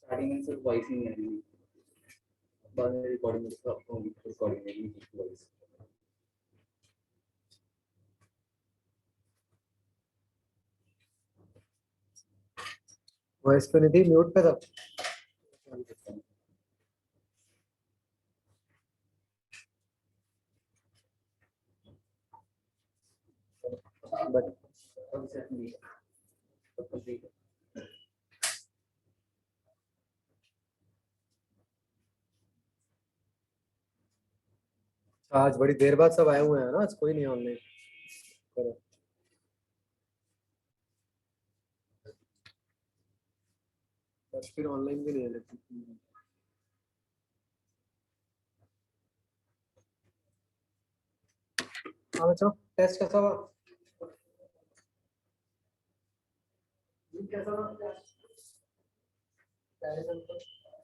Starting में सिर्फ voice ही नहीं है, बाद में रिकॉर्डिंग में आपको रिकॉर्डिंग में भी वॉइस। वॉइस पे नहीं थी, म्यूट पे था। बट आज बड़ी देर बाद सब आए हुए हैं ना, आज कोई नहीं ऑनलाइन। फिर ऑनलाइन भी नहीं है लेकिन। हाँ बच्चों, टेस्ट कैसा हुआ? कैसा हुआ?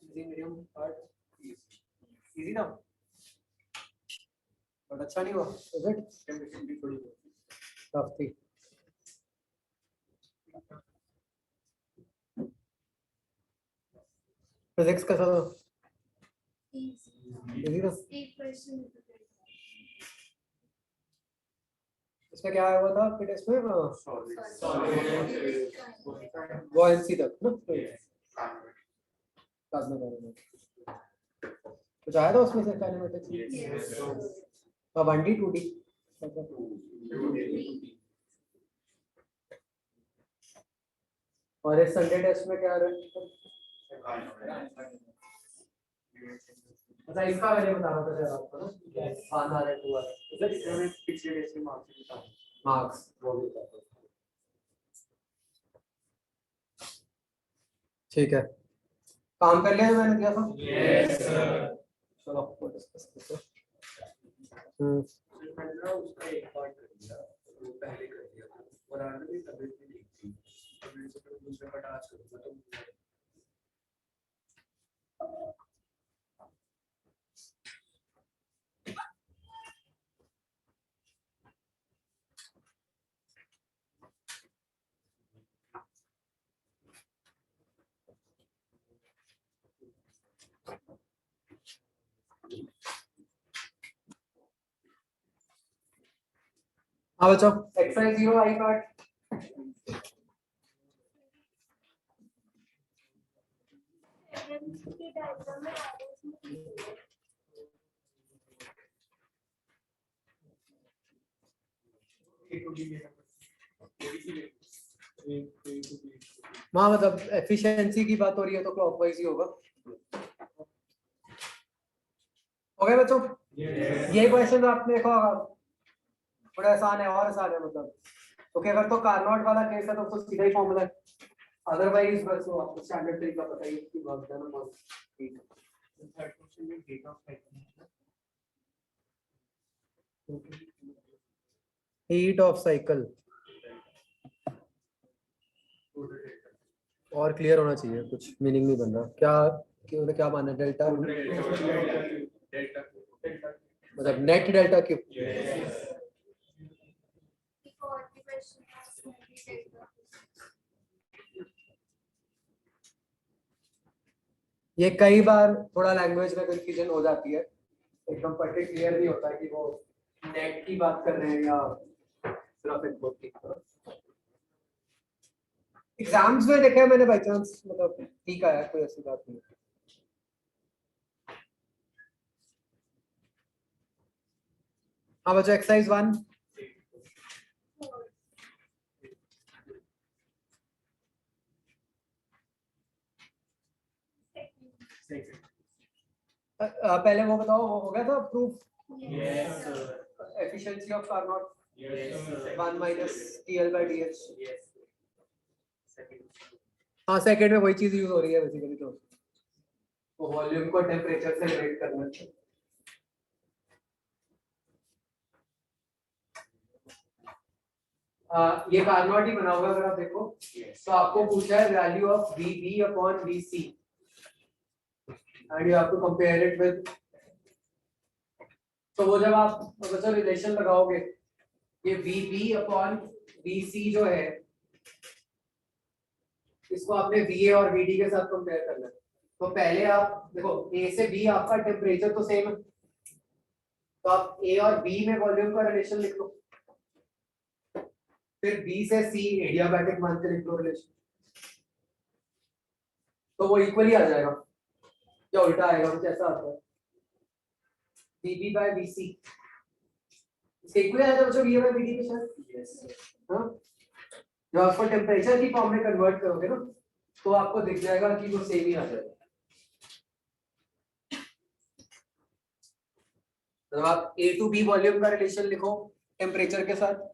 इजी, मीडियम, हार्ड, इजी ना? बट अच्छा नहीं हुआ, इज इट? थोड़ी टफ थी। फिजिक्स कैसा था? इजी था। इसमें क्या आया हुआ था आपके टेस्ट में? वो एनसी तक ना? कुछ आया था उसमें से काइनेमेटिक्स? हाँ, 1D 2D और इस संडे टेस्ट में क्या आ रहा है? अच्छा, इसका मैंने बता रहा था सर आपको ना, हाँ आ रहा है 2 आ रहा है। सर इसमें पिछले टेस्ट के मार्क्स वो भी बता दो। ठीक है, काम कर लिया मैंने दिया था? Yes sir. चलो आपको डिस्कस करते हैं। मैंने उसका एक पार्ट कर दिया, वो पहले कर दिया था, और आगे भी तबीयत भी ठीक थी, तो मैं सोचा दूसरा पार्ट आज करूंगा। तो हाँ बच्चों, एक्सरसाइज 0 आई पार्ट। हाँ मतलब एफिशिएंसी की बात हो रही है तो क्लॉकवाइज ही होगा। ओके बच्चों, ये क्वेश्चन आपने देखा होगा, बड़ा आसान है, और आसान है मतलब। ओके, अगर तो कार्नोट वाला केस है तो उसको सीधा ही फॉर्मूला है, अदरवाइज बस वो आपको स्टैंडर्ड तरीका पता ही इसकी बात है ना। ठीक है, थर्ड क्वेश्चन में data of cycle, heat of cycle और क्लियर होना चाहिए, कुछ मीनिंग नहीं बन रहा। क्या क्या माना? डेल्टा मतलब नेट डेल्टा क्यू। ये कई बार थोड़ा लैंग्वेज में कंफ्यूजन हो जाती है, एकदम परफेक्ट क्लियर नहीं होता कि वो नेट की बात कर रहे हैं या सिर्फ इनपुट की। एग्जाम्स में देखा है मैंने बाई चांस, मतलब ठीक आया, कोई ऐसी बात नहीं। हाँ बच्चों, एक्सरसाइज 1 पहले वो बताओ, वो हो गया था proof? Yes sir. Efficiency of Carnot 1 minus TL/dH। हाँ, सेकंड में वही चीज यूज हो रही है बेसिकली, तो वॉल्यूम को टेम्परेचर से रिलेट करना चाहिए। ये कार्नोट ही बना होगा अगर आप देखो, तो आपको पूछा है value of VB upon VC and you have to compare it with, तो वो जब आप बच्चों रिलेशन लगाओगे, ये VB अपॉन VC जो है इसको आपने VA और VD के साथ कंपेयर करना है। तो पहले आप देखो A से B आपका टेम्परेचर तो सेम है, तो आप A और B में वॉल्यूम का रिलेशन लिख लो, फिर B से C एडियाबैटिक मान के लिख लो रिलेशन, तो वो इक्वली आ जाएगा या उल्टा आएगा, कुछ ऐसा आता है VB by VC इसके इक्वली आ जाएगा बच्चों VA by VD के साथ। हाँ, जब आपको टेम्परेचर की फॉर्म में कन्वर्ट करोगे ना तो आपको दिख जाएगा कि वो सेम ही आ जाएगा। तो आप A to B वॉल्यूम का रिलेशन लिखो टेम्परेचर के साथ,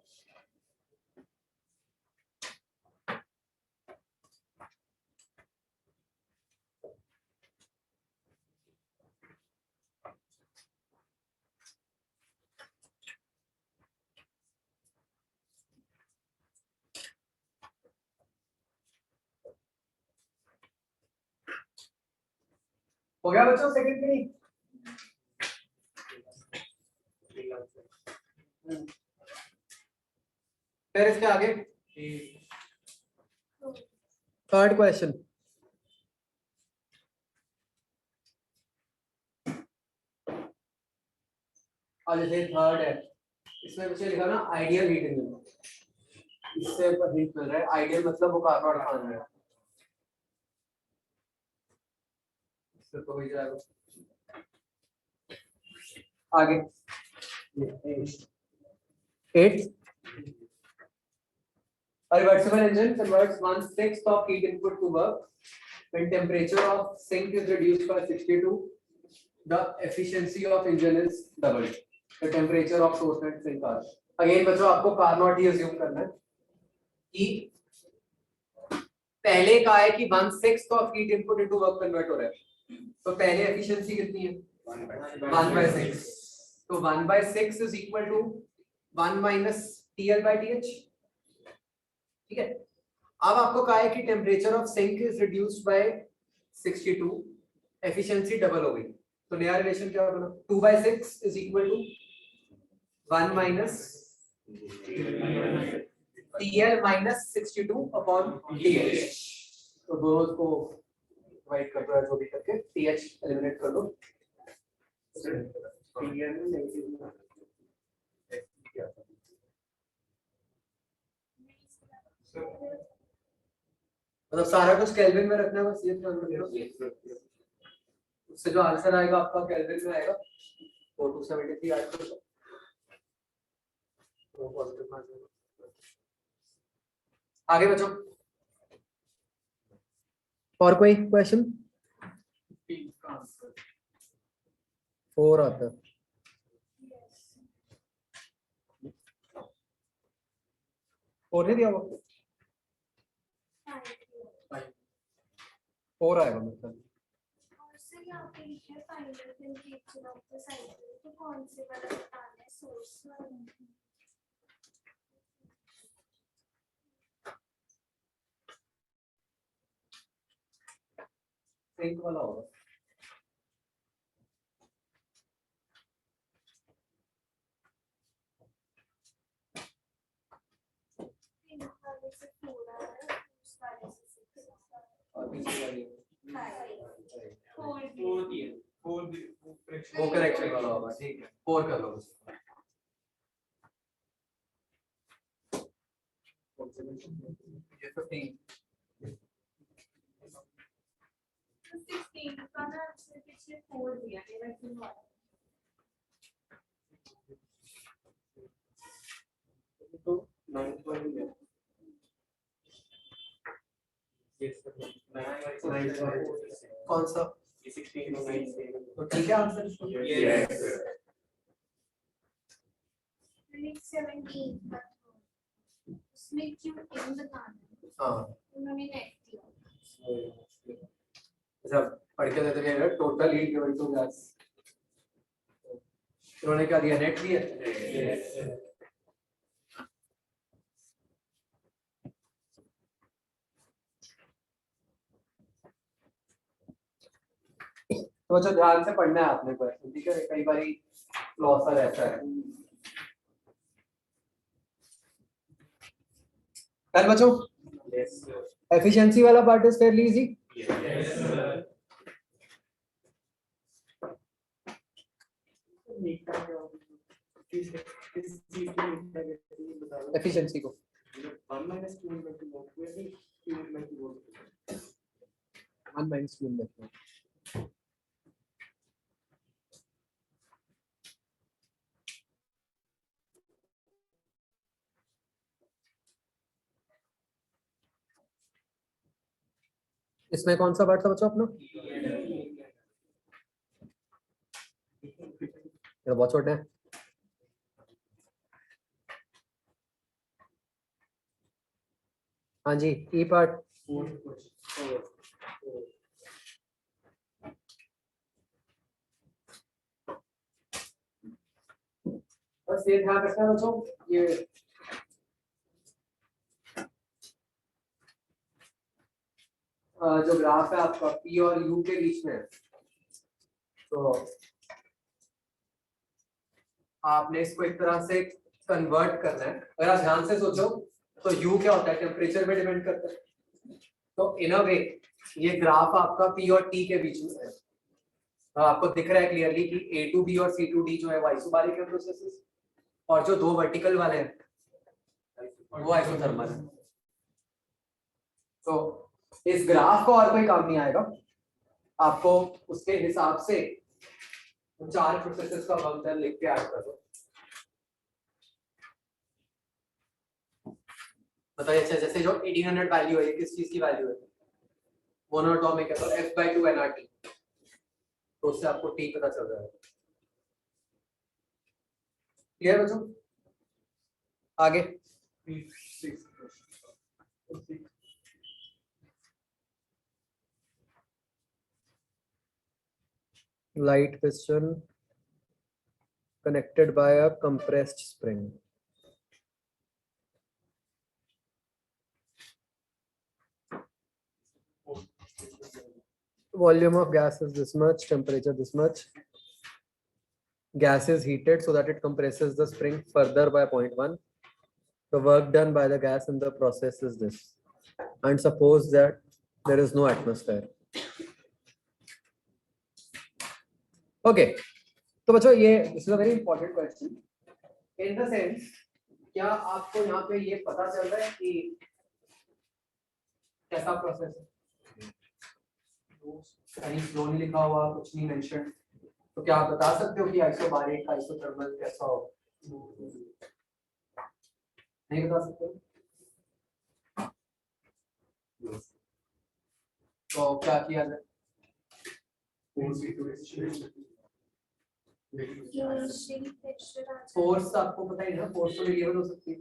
हो गया बच्चों सेकंड के लिए। फिर इसके आगे थर्ड क्वेश्चन, और जैसे थर्ड है इसमें मुझे लिखा ना आइडियल हीट इंजन, इससे ऊपर हीट मिल रहा है, आइडियल मतलब वो कार्बन खान रहा है, इससे तो हो जाएगा। आगे 8 A reversible engine converts 1/6 of heat input to work. When temperature of sink is reduced by 62, the efficiency of engine is doubled. The temperature of source and sink are. Again बच्चों आपको Carnot ही assume करना है कि पहले का है कि 1/6 of heat input into work convert हो रहा है, तो पहले efficiency कितनी है 1/6, तो 1/6 is equal to 1 minus TL by TH, ठीक है। अब आपको कहा है कि temperature of sink is reduced by 62, efficiency double हो गई, तो नया रिलेशन क्या बना 2/6 is equal to 1 minus TL minus 62 upon TH, तो दोनों को डिवाइड कर दो जो भी करके TH एलिमिनेट कर दो, मतलब सारा कुछ केल्विन में रखना है, बस ये ध्यान रखना, उससे जो आंसर आएगा आपका केल्विन में आएगा, 4273 आएगा। आगे बच्चों और कोई क्वेश्चन? 4 आता है, और नहीं दिया वो 4 आएगा मतलब। तो कौन से वाला बताना है सोर्स? सिंक वाला होगा, और पीछे वाली वो करेक्शन वाला होगा, ठीक है 4 कर लो। ये 15 16 का ना पिछले 4 दिया है वैसे वाला, तो 9 वाली है, कौन सा 16 और 9 तो ठीक है आंसर इसका? यस 17 का उसमें क्यों इन बताना है, हाँ उन्होंने नेट दिया अच्छा पढ़ के देते हैं total heat given to gas, उन्होंने क्या दिया नेट दिया। तो जो ध्यान से पढ़ना है आपने क्वेश्चन, ठीक है, कई बार लॉस रहता है। कल बच्चों Yes, sir. एफिशिएंसी वाला part is fairly easy. Yes, sir. Efficiency को 1 minus 2 into 2 1 minus 2 में. इसमें कौन सा पार्ट था बच्चों अपना? ये बहुत छोटे हैं. हाँ जी, ई पार्ट. बस ये ध्यान रखना बच्चों, ये जो ग्राफ है आपका P और U के बीच में, तो आपने इसको एक तरह से कन्वर्ट करना है. अगर आप ध्यान से सोचो तो U क्या होता है, टेम्परेचर पे डिपेंड करता है. तो इन अ वे ये ग्राफ आपका P और T के बीच में है. आपको दिख रहा है क्लियरली कि A2B और C2D जो है वो आइसोबारिक है प्रोसेसेस, और जो दो वर्टिकल वाले हैं वो आइसोथर्मल है. तो इस ग्राफ को और कोई काम नहीं आएगा, आपको उसके हिसाब से चार प्रोसेसेस का वर्क डन लिख के ऐड कर दो. बताइए. अच्छा, जैसे जो 1800 वैल्यू है, किस चीज की वैल्यू है? मोनोटॉमिक है, तो F/2 nRT, तो उससे आपको T पता चल जाएगा. क्लियर बच्चों? आगे light piston connected by a compressed spring. Volume of gas is this much, temperature this much. Gas is heated so that it compresses the spring further by 0.1. The work done by the gas in the process is this. And suppose that there is no atmosphere. Okay. तो बच्चों ये this is a very important question. In the sense, क्या आपको यहाँ पे ये पता चल रहा है कि कैसा प्रोसेस है? कहीं फ्लो नहीं लिखा हुआ, कुछ नहीं मेंशन, तो क्या आप बता सकते हो कि आइसोबारिक आइसोथर्मल कैसा हो? नहीं बता सकते. तो क्या किया जाए? फोर्स आपको पता ही ना, फोर्स तो वेरिएबल हो सकती है.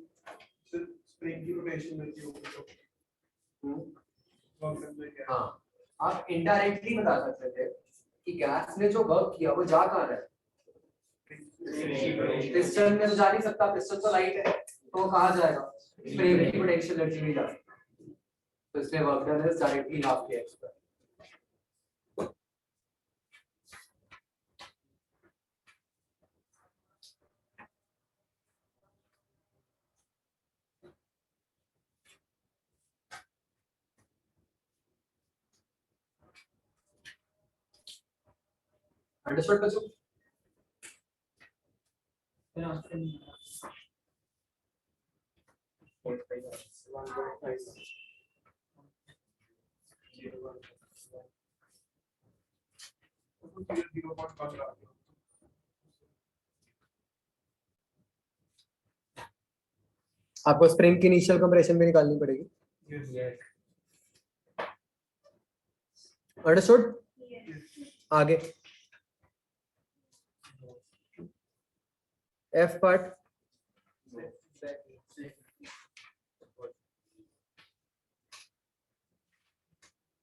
स्प्रिंग की रोटेशन मिलती होगी. हाँ, आप इनडायरेक्टली बता सकते थे कि गैस ने जो वर्क किया वो जा कहाँ रहा है? पिस्टन में तो जा नहीं सकता, पिस्टन तो लाइट है, तो वो कहाँ जाएगा? स्प्रिंग की पोटेंशियल एनर्जी में जा. तो इसलिए work done is directly half के एक्स पर. अंडरस्टूड बच्चों? आपको स्प्रिंग की इनिशियल कंप्रेशन भी निकालनी पड़ेगी. अंडरस्टूड? आगे F पार्ट.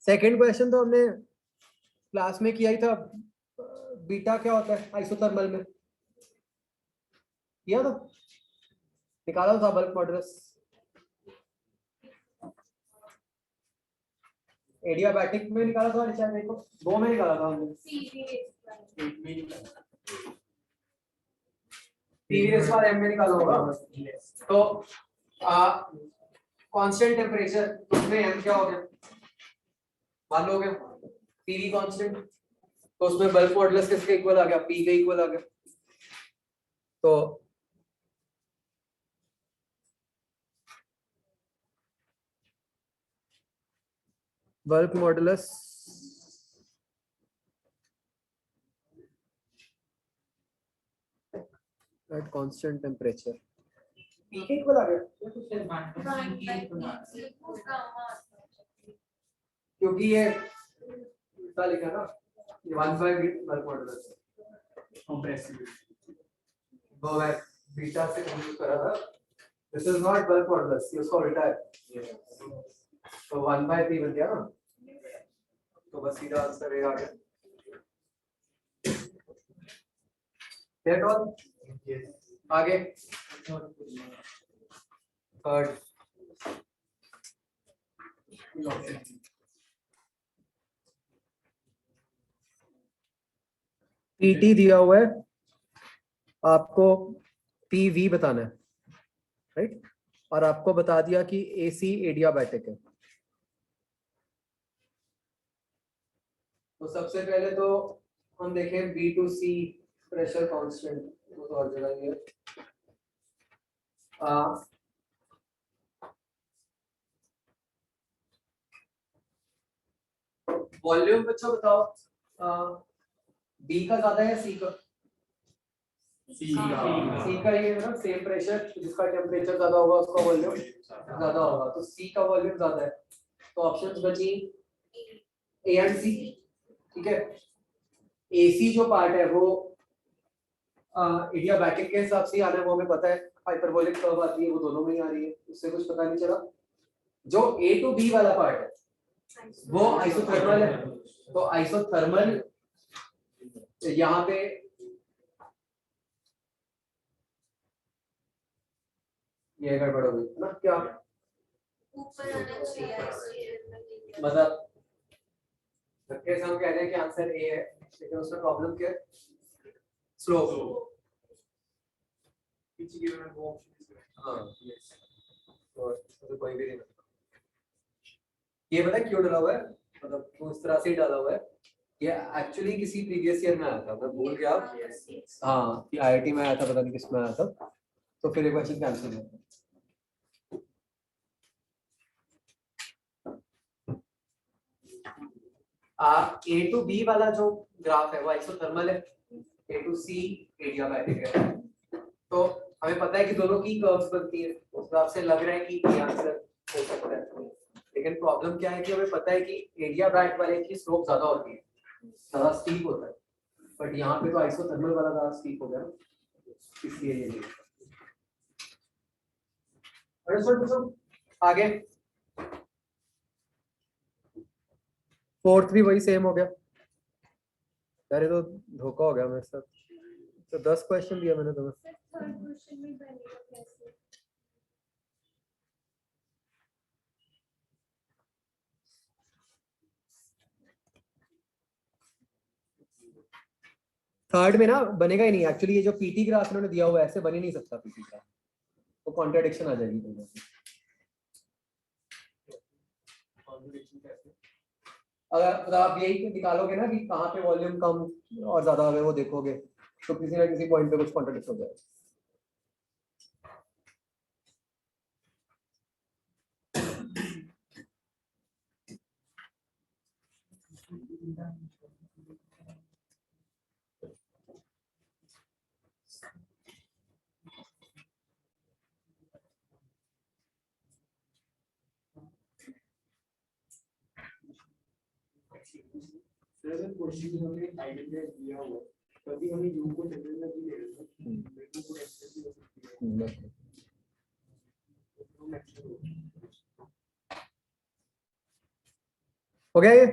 सेकंड क्वेश्चन तो हमने क्लास में किया ही था. बीटा क्या होता है आइसोथर्मल में? किया था, निकाला था बल्क मॉडुलस. एडियाबैटिक में निकाला था, शायद देखो दो में निकाला था हमने. सीरीज वाले में निकाला होगा. तो कांस्टेंट टेम्परेचर, तो उसमें m क्या हो गया, मान लोगे पीवी कांस्टेंट, तो उसमें बल्क मॉडुलस किसके इक्वल आ गया, पी के इक्वल आ गया। तो bulk modulus at constant temperature P के इक्वल आ गया, क्योंकि ये उल्टा लिखा ना, ये 1/b बल्क मॉडुलस वो मैं बीटा से कंफ्यूज करा था, this is not bulk modulus, ये उसका उल्टा है, तो 1/p बन गया ना, तो बस सीधा आंसर ये आ गया। दैट ऑल, आगे थर्ड पीटी दिया हुआ है, आपको पीवी बताना है, राइट, और आपको बता दिया कि एसी एडियाबैटिक है। तो सबसे पहले तो हम देखें B2C प्रेशर कांस्टेंट, तो और जगह ये वॉल्यूम बच्चों बताओ, बी का ज्यादा है सी का, सी का ये मतलब सेम प्रेशर, जिसका टेम्परेचर ज्यादा होगा उसका वॉल्यूम ज्यादा होगा, तो सी का वॉल्यूम ज्यादा है, तो ऑप्शंस बची ए एंड सी, ठीक है। एसी जो पार्ट है वो एडियाबैटिक के हिसाब से आना है, वो हमें पता है, हाइपरबोलिक कर्व आती है वो दोनों में ही आ रही है, उससे कुछ पता नहीं चला। जो ए टू बी वाला पार्ट है वो आइसोथर्मल है, तो आइसोथर्मल यहाँ पे ये गड़बड़ हो गई है ना, क्या ऊपर आना चाहिए, मतलब धक्के से हम कह रहे हैं कि आंसर ए है, लेकिन उसमें प्रॉब्लम क्या है, स्लोप। पीछे गिवन है वो ऑप्शन, हाँ यस, तो कोई भी नहीं, ये पता है क्यों डाला हुआ है, मतलब वो इस तरह से ही डाला हुआ है, ये एक्चुअली किसी प्रीवियस ईयर में आया था, मैं भूल गया, हाँ कि आईआईटी में आया था, पता नहीं किस में आया था, तो फिर एक क्वेश्चन कैंसिल हो गया। ए टू बी वाला जो ग्राफ है वो आइसोथर्मल है, ए टू सी एडियाबैटिक है, तो हमें पता है कि दोनों की कर्व्स बनती है, उस हिसाब से लग रहा है कि ये आंसर हो सकता है, लेकिन प्रॉब्लम क्या है कि हमें पता है कि एडियाबैट वाले की स्लोप ज्यादा होती है, ज्यादा स्टीप होता है, बट यहाँ पे तो आइसोथर्मल वाला ज्यादा स्टीप हो गया ना, इसलिए ये नहीं आगे। फोर्थ भी वही सेम हो गया यार, ये तो धोखा हो गया मेरे साथ, तो 10 क्वेश्चन दिया मैंने तुम्हें। थर्ड क्वेश्चन में बनेगा कैसे? थर्ड में ना बनेगा ही नहीं, एक्चुअली ये जो पीटी ग्राफ इन्होंने दिया हुआ है ऐसे बन ही नहीं सकता पीटी ग्राफ, तो कॉन्ट्रडिक्शन आ जाएगी दोनों में। अगर आप यही निकालोगे ना कि कहाँ पे वॉल्यूम कम और ज्यादा है वो देखोगे, तो किसी ना किसी पॉइंट पे कुछ कॉन्ट्रडिक्ट हो जाएगा। सर क्वेश्चन में हमने आइडेंटिफाई किया हुआ, कभी हमें यू को जनरल में भी ले लेते हैं, मेरे को एक्सेस हो सकती है, तो मैक्सिमम हो गया ये?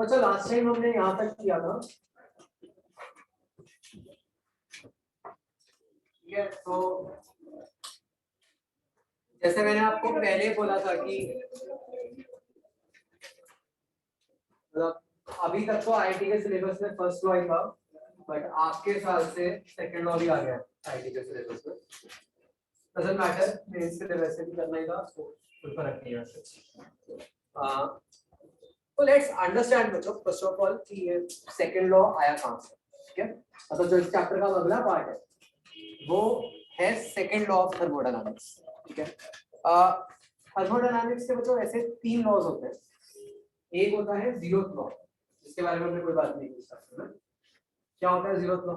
अच्छा लास्ट टाइम हमने यहाँ तक किया था, ठीक है। तो जैसे मैंने आपको पहले बोला था कि मतलब अभी तक तो आईआईटी के सिलेबस में फर्स्ट लॉ ही था, बट आपके साल से सेकंड लॉ भी आ गया आईआईटी के सिलेबस में। डजंट मैटर, मेंस के लिए वैसे भी करना ही था, तो कोई फर्क नहीं है वैसे। तो लेट्स अंडरस्टैंड बच्चों फर्स्ट ऑफ ऑल कि ये सेकंड लॉ आया कहाँ से, ठीक है। मतलब जो इस चैप्टर का अगला पार्ट है वो है सेकंड लॉ ऑफ थर्मोडायनामिक्स, ठीक है। थर्मोडायनामिक्स के बच्चों ऐसे 3 लॉज होते हैं। एक होता है जीरोथ लॉ, जिसके बारे में हमने कोई बात नहीं की चैप्टर में। क्या होता है zeroth law?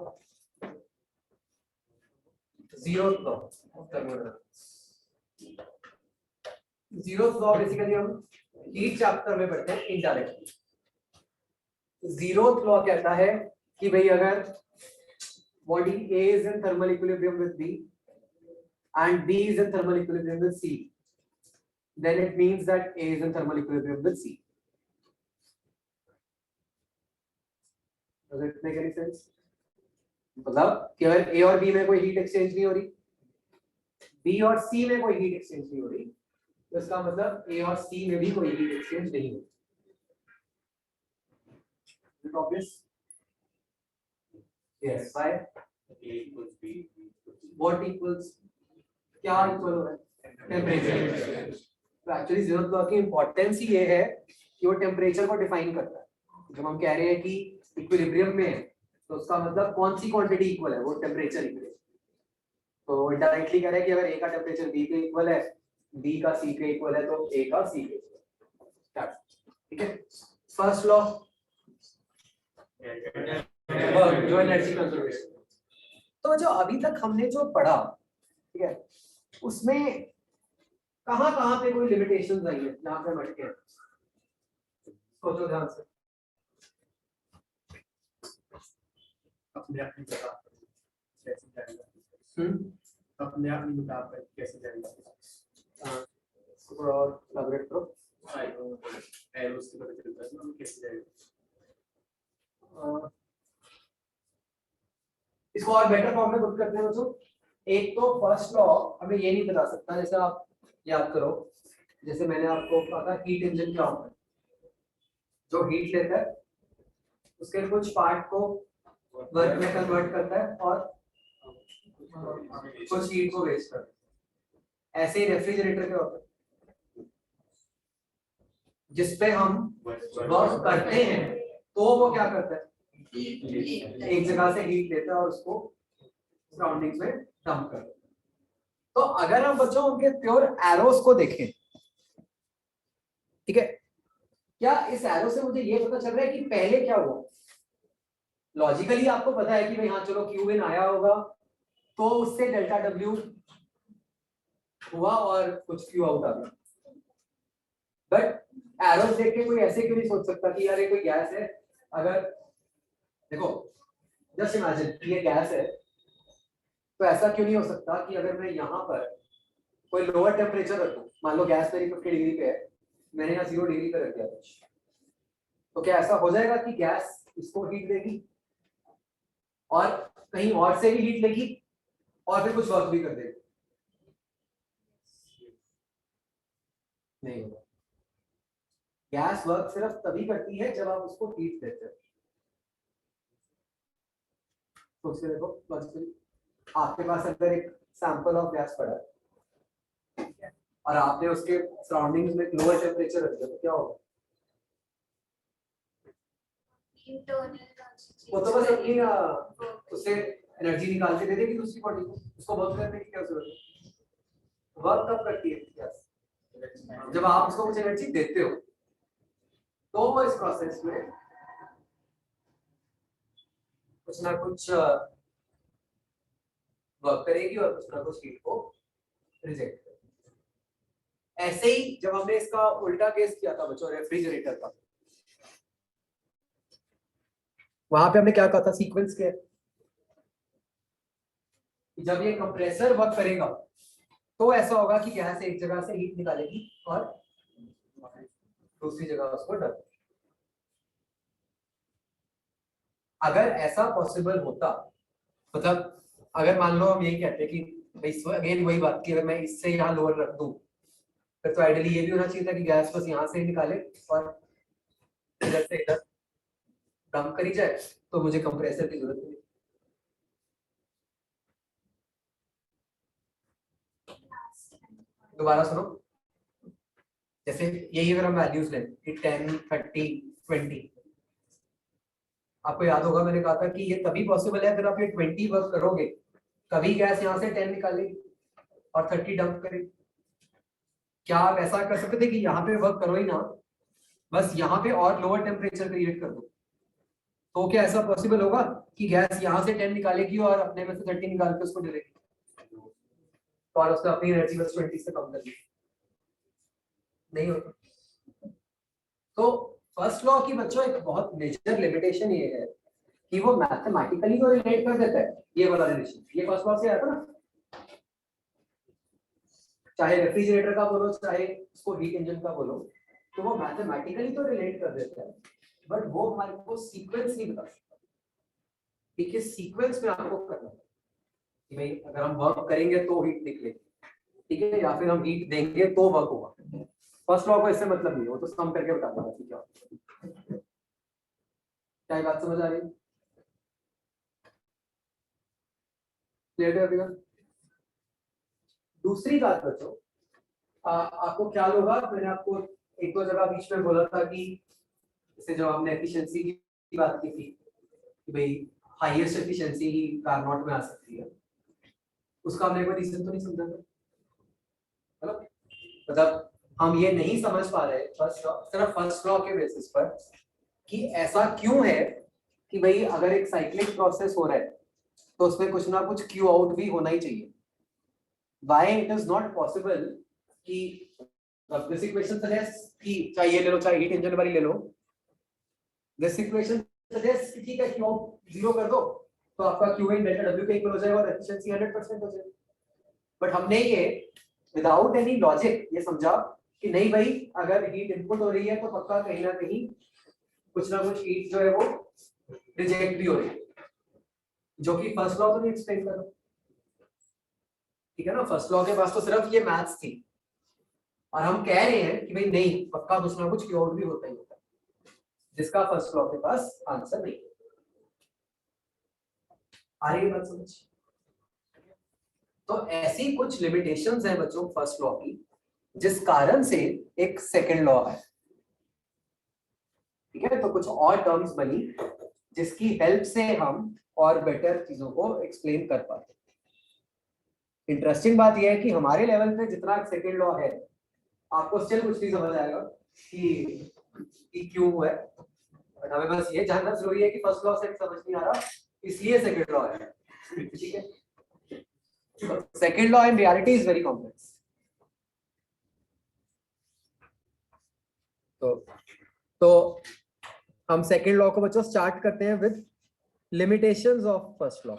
Zeroth law of thermodynamics, zeroth law basically हम हीट चैप्टर में पढ़ते हैं इनडायरेक्टली। जीरोथ लॉ कहता है कि भाई अगर body A is in thermal equilibrium with B and B is in thermal equilibrium with C, then it means that A is in thermal equilibrium with C. Does it make any sense? मतलब कि अगर A और B में कोई heat exchange नहीं हो रही, B और C में कोई हीट एक्सचेंज नहीं हो रही, तो इसका मतलब A और C में भी कोई हीट एक्सचेंज नहीं हो रही। Is it obvious? Yes. Why? A equals B, B equals C. What equals? क्या इक्वल हो रहा है? टेम्परेचर। तो एक्चुअली जीरोथ लॉ की इंपॉर्टेंस ही ये है कि वो टेम्परेचर को डिफाइन करता है। जब हम कह रहे हैं कि इक्विलिब्रियम में है, तो उसका मतलब कौन सी क्वांटिटी इक्वल है? वो टेम्परेचर इक्वल है। तो इनडायरेक्टली कह रहे हैं कि अगर A का टेम्परेचर B के इक्वल है, B का C के इक्वल है, तो A का C के इक्वल है। ठीक है। फर्स्ट लॉ जो एनर्जी कंजर्वेशन। तो जो अभी तक हमने जो पढ़ा, ठीक है, उसमें कहां पे कोई लिमिटेशंस आई है जहां पे हम अटके हैं? सोचो ध्यान से। अपने आप नहीं बता कैसे जाएगा, अपने आप नहीं बता पाए कैसे जाएगा। और एलाबोरेट करो। एरोस के पता चलता है ना कैसे जाएगा। इसको और बेटर फॉर्म में पुट करते हैं बच्चों। एक तो फर्स्ट लॉ हमें ये नहीं बता सकता, जैसे आप याद करो, जैसे मैंने आपको कहा था हीट इंजन क्या होता है, जो हीट लेता है उसके कुछ पार्ट को वर्क में कन्वर्ट करता है और कुछ हीट को वेस्ट करता है। ऐसे ही रेफ्रिजरेटर क्या होता है, जिसपे हम वर्क करते हैं तो वो क्या करता है, एक जगह से हीट लेता है और उसको सराउंडिंग्स में डंप करता है। तो अगर हम बच्चों उनके प्योर एरोस को देखें, ठीक है, क्या इस एरो से मुझे ये पता चल रहा है कि पहले क्या हुआ? लॉजिकली आपको पता है कि भाई हाँ चलो क्यू इन आया होगा, तो उससे डेल्टा डब्ल्यू हुआ और कुछ क्यू आउट आ गया। बट एरोस देख के कोई ऐसे क्यों नहीं सोच सकता कि यार ये कोई गैस है? अगर देखो जस्ट इमेजिन ये गैस है, तो ऐसा क्यों नहीं हो सकता कि अगर मैं यहाँ पर कोई लोअर टेम्परेचर रखूं, मान लो गैस मेरी 50 डिग्री पे है, मैंने यहाँ 0 डिग्री पे रख दिया कुछ, तो क्या ऐसा हो जाएगा कि गैस इसको हीट देगी और कहीं और से भी हीट लेगी और फिर कुछ वर्क भी कर देगी? नहीं होगा। गैस वर्क सिर्फ तभी करती है जब आप उसको हीट देते हो। तो उससे देखो लॉजिकली आपके पास अगर एक सैंपल ऑफ गैस पड़ा है और आपने उसके सराउंडिंग्स में लोअर टेम्परेचर रख दिया, तो क्या होगा? वो तो बस अपनी उससे एनर्जी निकाल के दे देगी दूसरी बॉडी को, उसको वर्क करने की क्या जरूरत है? वर्क कब करती है गैस? जब आप उसको कुछ एनर्जी देते हो, तो वो इस प्रोसेस में कुछ ना कुछ वर्क करेगी और कुछ ना कुछ हीट को रिजेक्ट करेगी। ऐसे ही जब हमने इसका उल्टा केस किया था बच्चों रेफ्रिजरेटर का, वहां पे हमने क्या कहा था, सीक्वेंस क्या है? जब ये कंप्रेसर वर्क करेगा तो ऐसा होगा कि गैस एक जगह से हीट निकालेगी और दूसरी जगह उसको डंप। अगर ऐसा पॉसिबल होता, मतलब अगर मान लो हम यही कहते हैं कि भाई अगेन वही बात की, अगर मैं इससे यहाँ लोअर रख दूं फिर तो आइडियली ये भी होना चाहिए था कि गैस बस यहाँ से ही निकाले और इधर से इधर डंप करी जाए, तो मुझे कंप्रेसर की जरूरत नहीं। दोबारा सुनो, जैसे यही अगर हम वैल्यूज लें कि 10, 30, 20, आपको याद होगा मैंने कहा था कि ये तभी पॉसिबल है अगर आप ये 20 वर्क करोगे, कभी गैस यहाँ से 10 निकालेगी और 30 डंप करेगी। क्या आप ऐसा कर सकते थे कि यहाँ पे वर्क करो ही ना, बस यहाँ पे और लोअर टेम्परेचर क्रिएट कर दो, तो क्या ऐसा पॉसिबल होगा कि गैस यहाँ से 10 निकालेगी और अपने में से 30 निकाल के उसको डालेगी, तो और उसका अपनी एनर्जी बस 20 से कम कर दी? नहीं होता। तो फर्स्ट लॉ की बच्चों एक बहुत मेजर लिमिटेशन ये है कि वो मैथमेटिकली तो रिलेट कर देता है, ये वाला रिलेशन, ये फर्स्ट लॉ से आता ना, चाहे रेफ्रिजरेटर का बोलो चाहे उसको हीट इंजन का बोलो, तो वो मैथमेटिकली तो रिलेट कर देता है, बट वो हमारे को सीक्वेंस नहीं बता सकता कि किस सीक्वेंस में आपको करना है, कि भाई अगर हम वर्क करेंगे तो हीट निकलेगी, ठीक है, या फिर हम हीट देंगे तो वर्क होगा। फर्स्ट लॉ को इससे मतलब नहीं है, वो तो सम करके बताता है क्या क्या बात समझ आ रही है? क्लियर है अभी? दूसरी बात बच्चों, आपको ख्याल होगा मैंने आपको एक दो जगह बीच में बोला था कि जैसे जो हमने एफिशिएंसी की बात की थी कि भाई हाईएस्ट एफिशिएंसी ही कारनॉट में आ सकती है, उसका हमने कोई रीजन तो नहीं समझा था, है ना? मतलब हम ये नहीं समझ पा रहे फर्स्ट लॉ, सिर्फ फर्स्ट लॉ के बेसिस पर कि ऐसा क्यों है कि भाई अगर एक साइक्लिक प्रोसेस हो रहा है तो उसमें कुछ ना कुछ क्यू आउट भी होना ही चाहिए। Why it is not possible कि this equation suggests कि चाहे ये ले लो चाहे हीट इंजन वाली ले लो, this equation suggests कि ठीक है क्यू आउट 0 कर दो तो आपका क्यू इन डेल्टा डब्ल्यू के इक्वल हो जाएगा और एफिशिएंसी 100% हो जाएगी। बट हमने ये विदाउट एनी लॉजिक ये समझा कि नहीं भाई अगर हीट इनपुट हो रही है तो पक्का कहीं ना कहीं कुछ ना कुछ हीट जो है वो रिजेक्ट भी हो रही है, जो कि फर्स्ट लॉ तो नहीं एक्सप्लेन कर रहा, ठीक है ना? फर्स्ट लॉ के पास तो सिर्फ ये मैथ्स थी और हम कह रहे हैं कि भाई नहीं पक्का कुछ ना कुछ क्यू आउट भी होता ही होता है, जिसका फर्स्ट लॉ के पास आंसर नहीं। आ रही है बात समझ? तो ऐसी कुछ लिमिटेशंस हैं बच्चों फर्स्ट लॉ की जिस कारण से एक सेकंड लॉ है, ठीक है? तो कुछ और टर्म्स बनी जिसकी हेल्प से हम और बेटर चीजों को एक्सप्लेन कर पाते। इंटरेस्टिंग बात यह है कि हमारे लेवल पे जितना सेकंड लॉ है आपको स्टिल कुछ नहीं समझ आएगा कि क्यों है, बट हमें बस ये जानना जरूरी है कि फर्स्ट लॉ से समझ नहीं आ रहा इसलिए सेकंड लॉ है, ठीक है? Second law in reality is very complex. तो हम सेकंड लॉ को बच्चों स्टार्ट करते हैं with limitations of first law.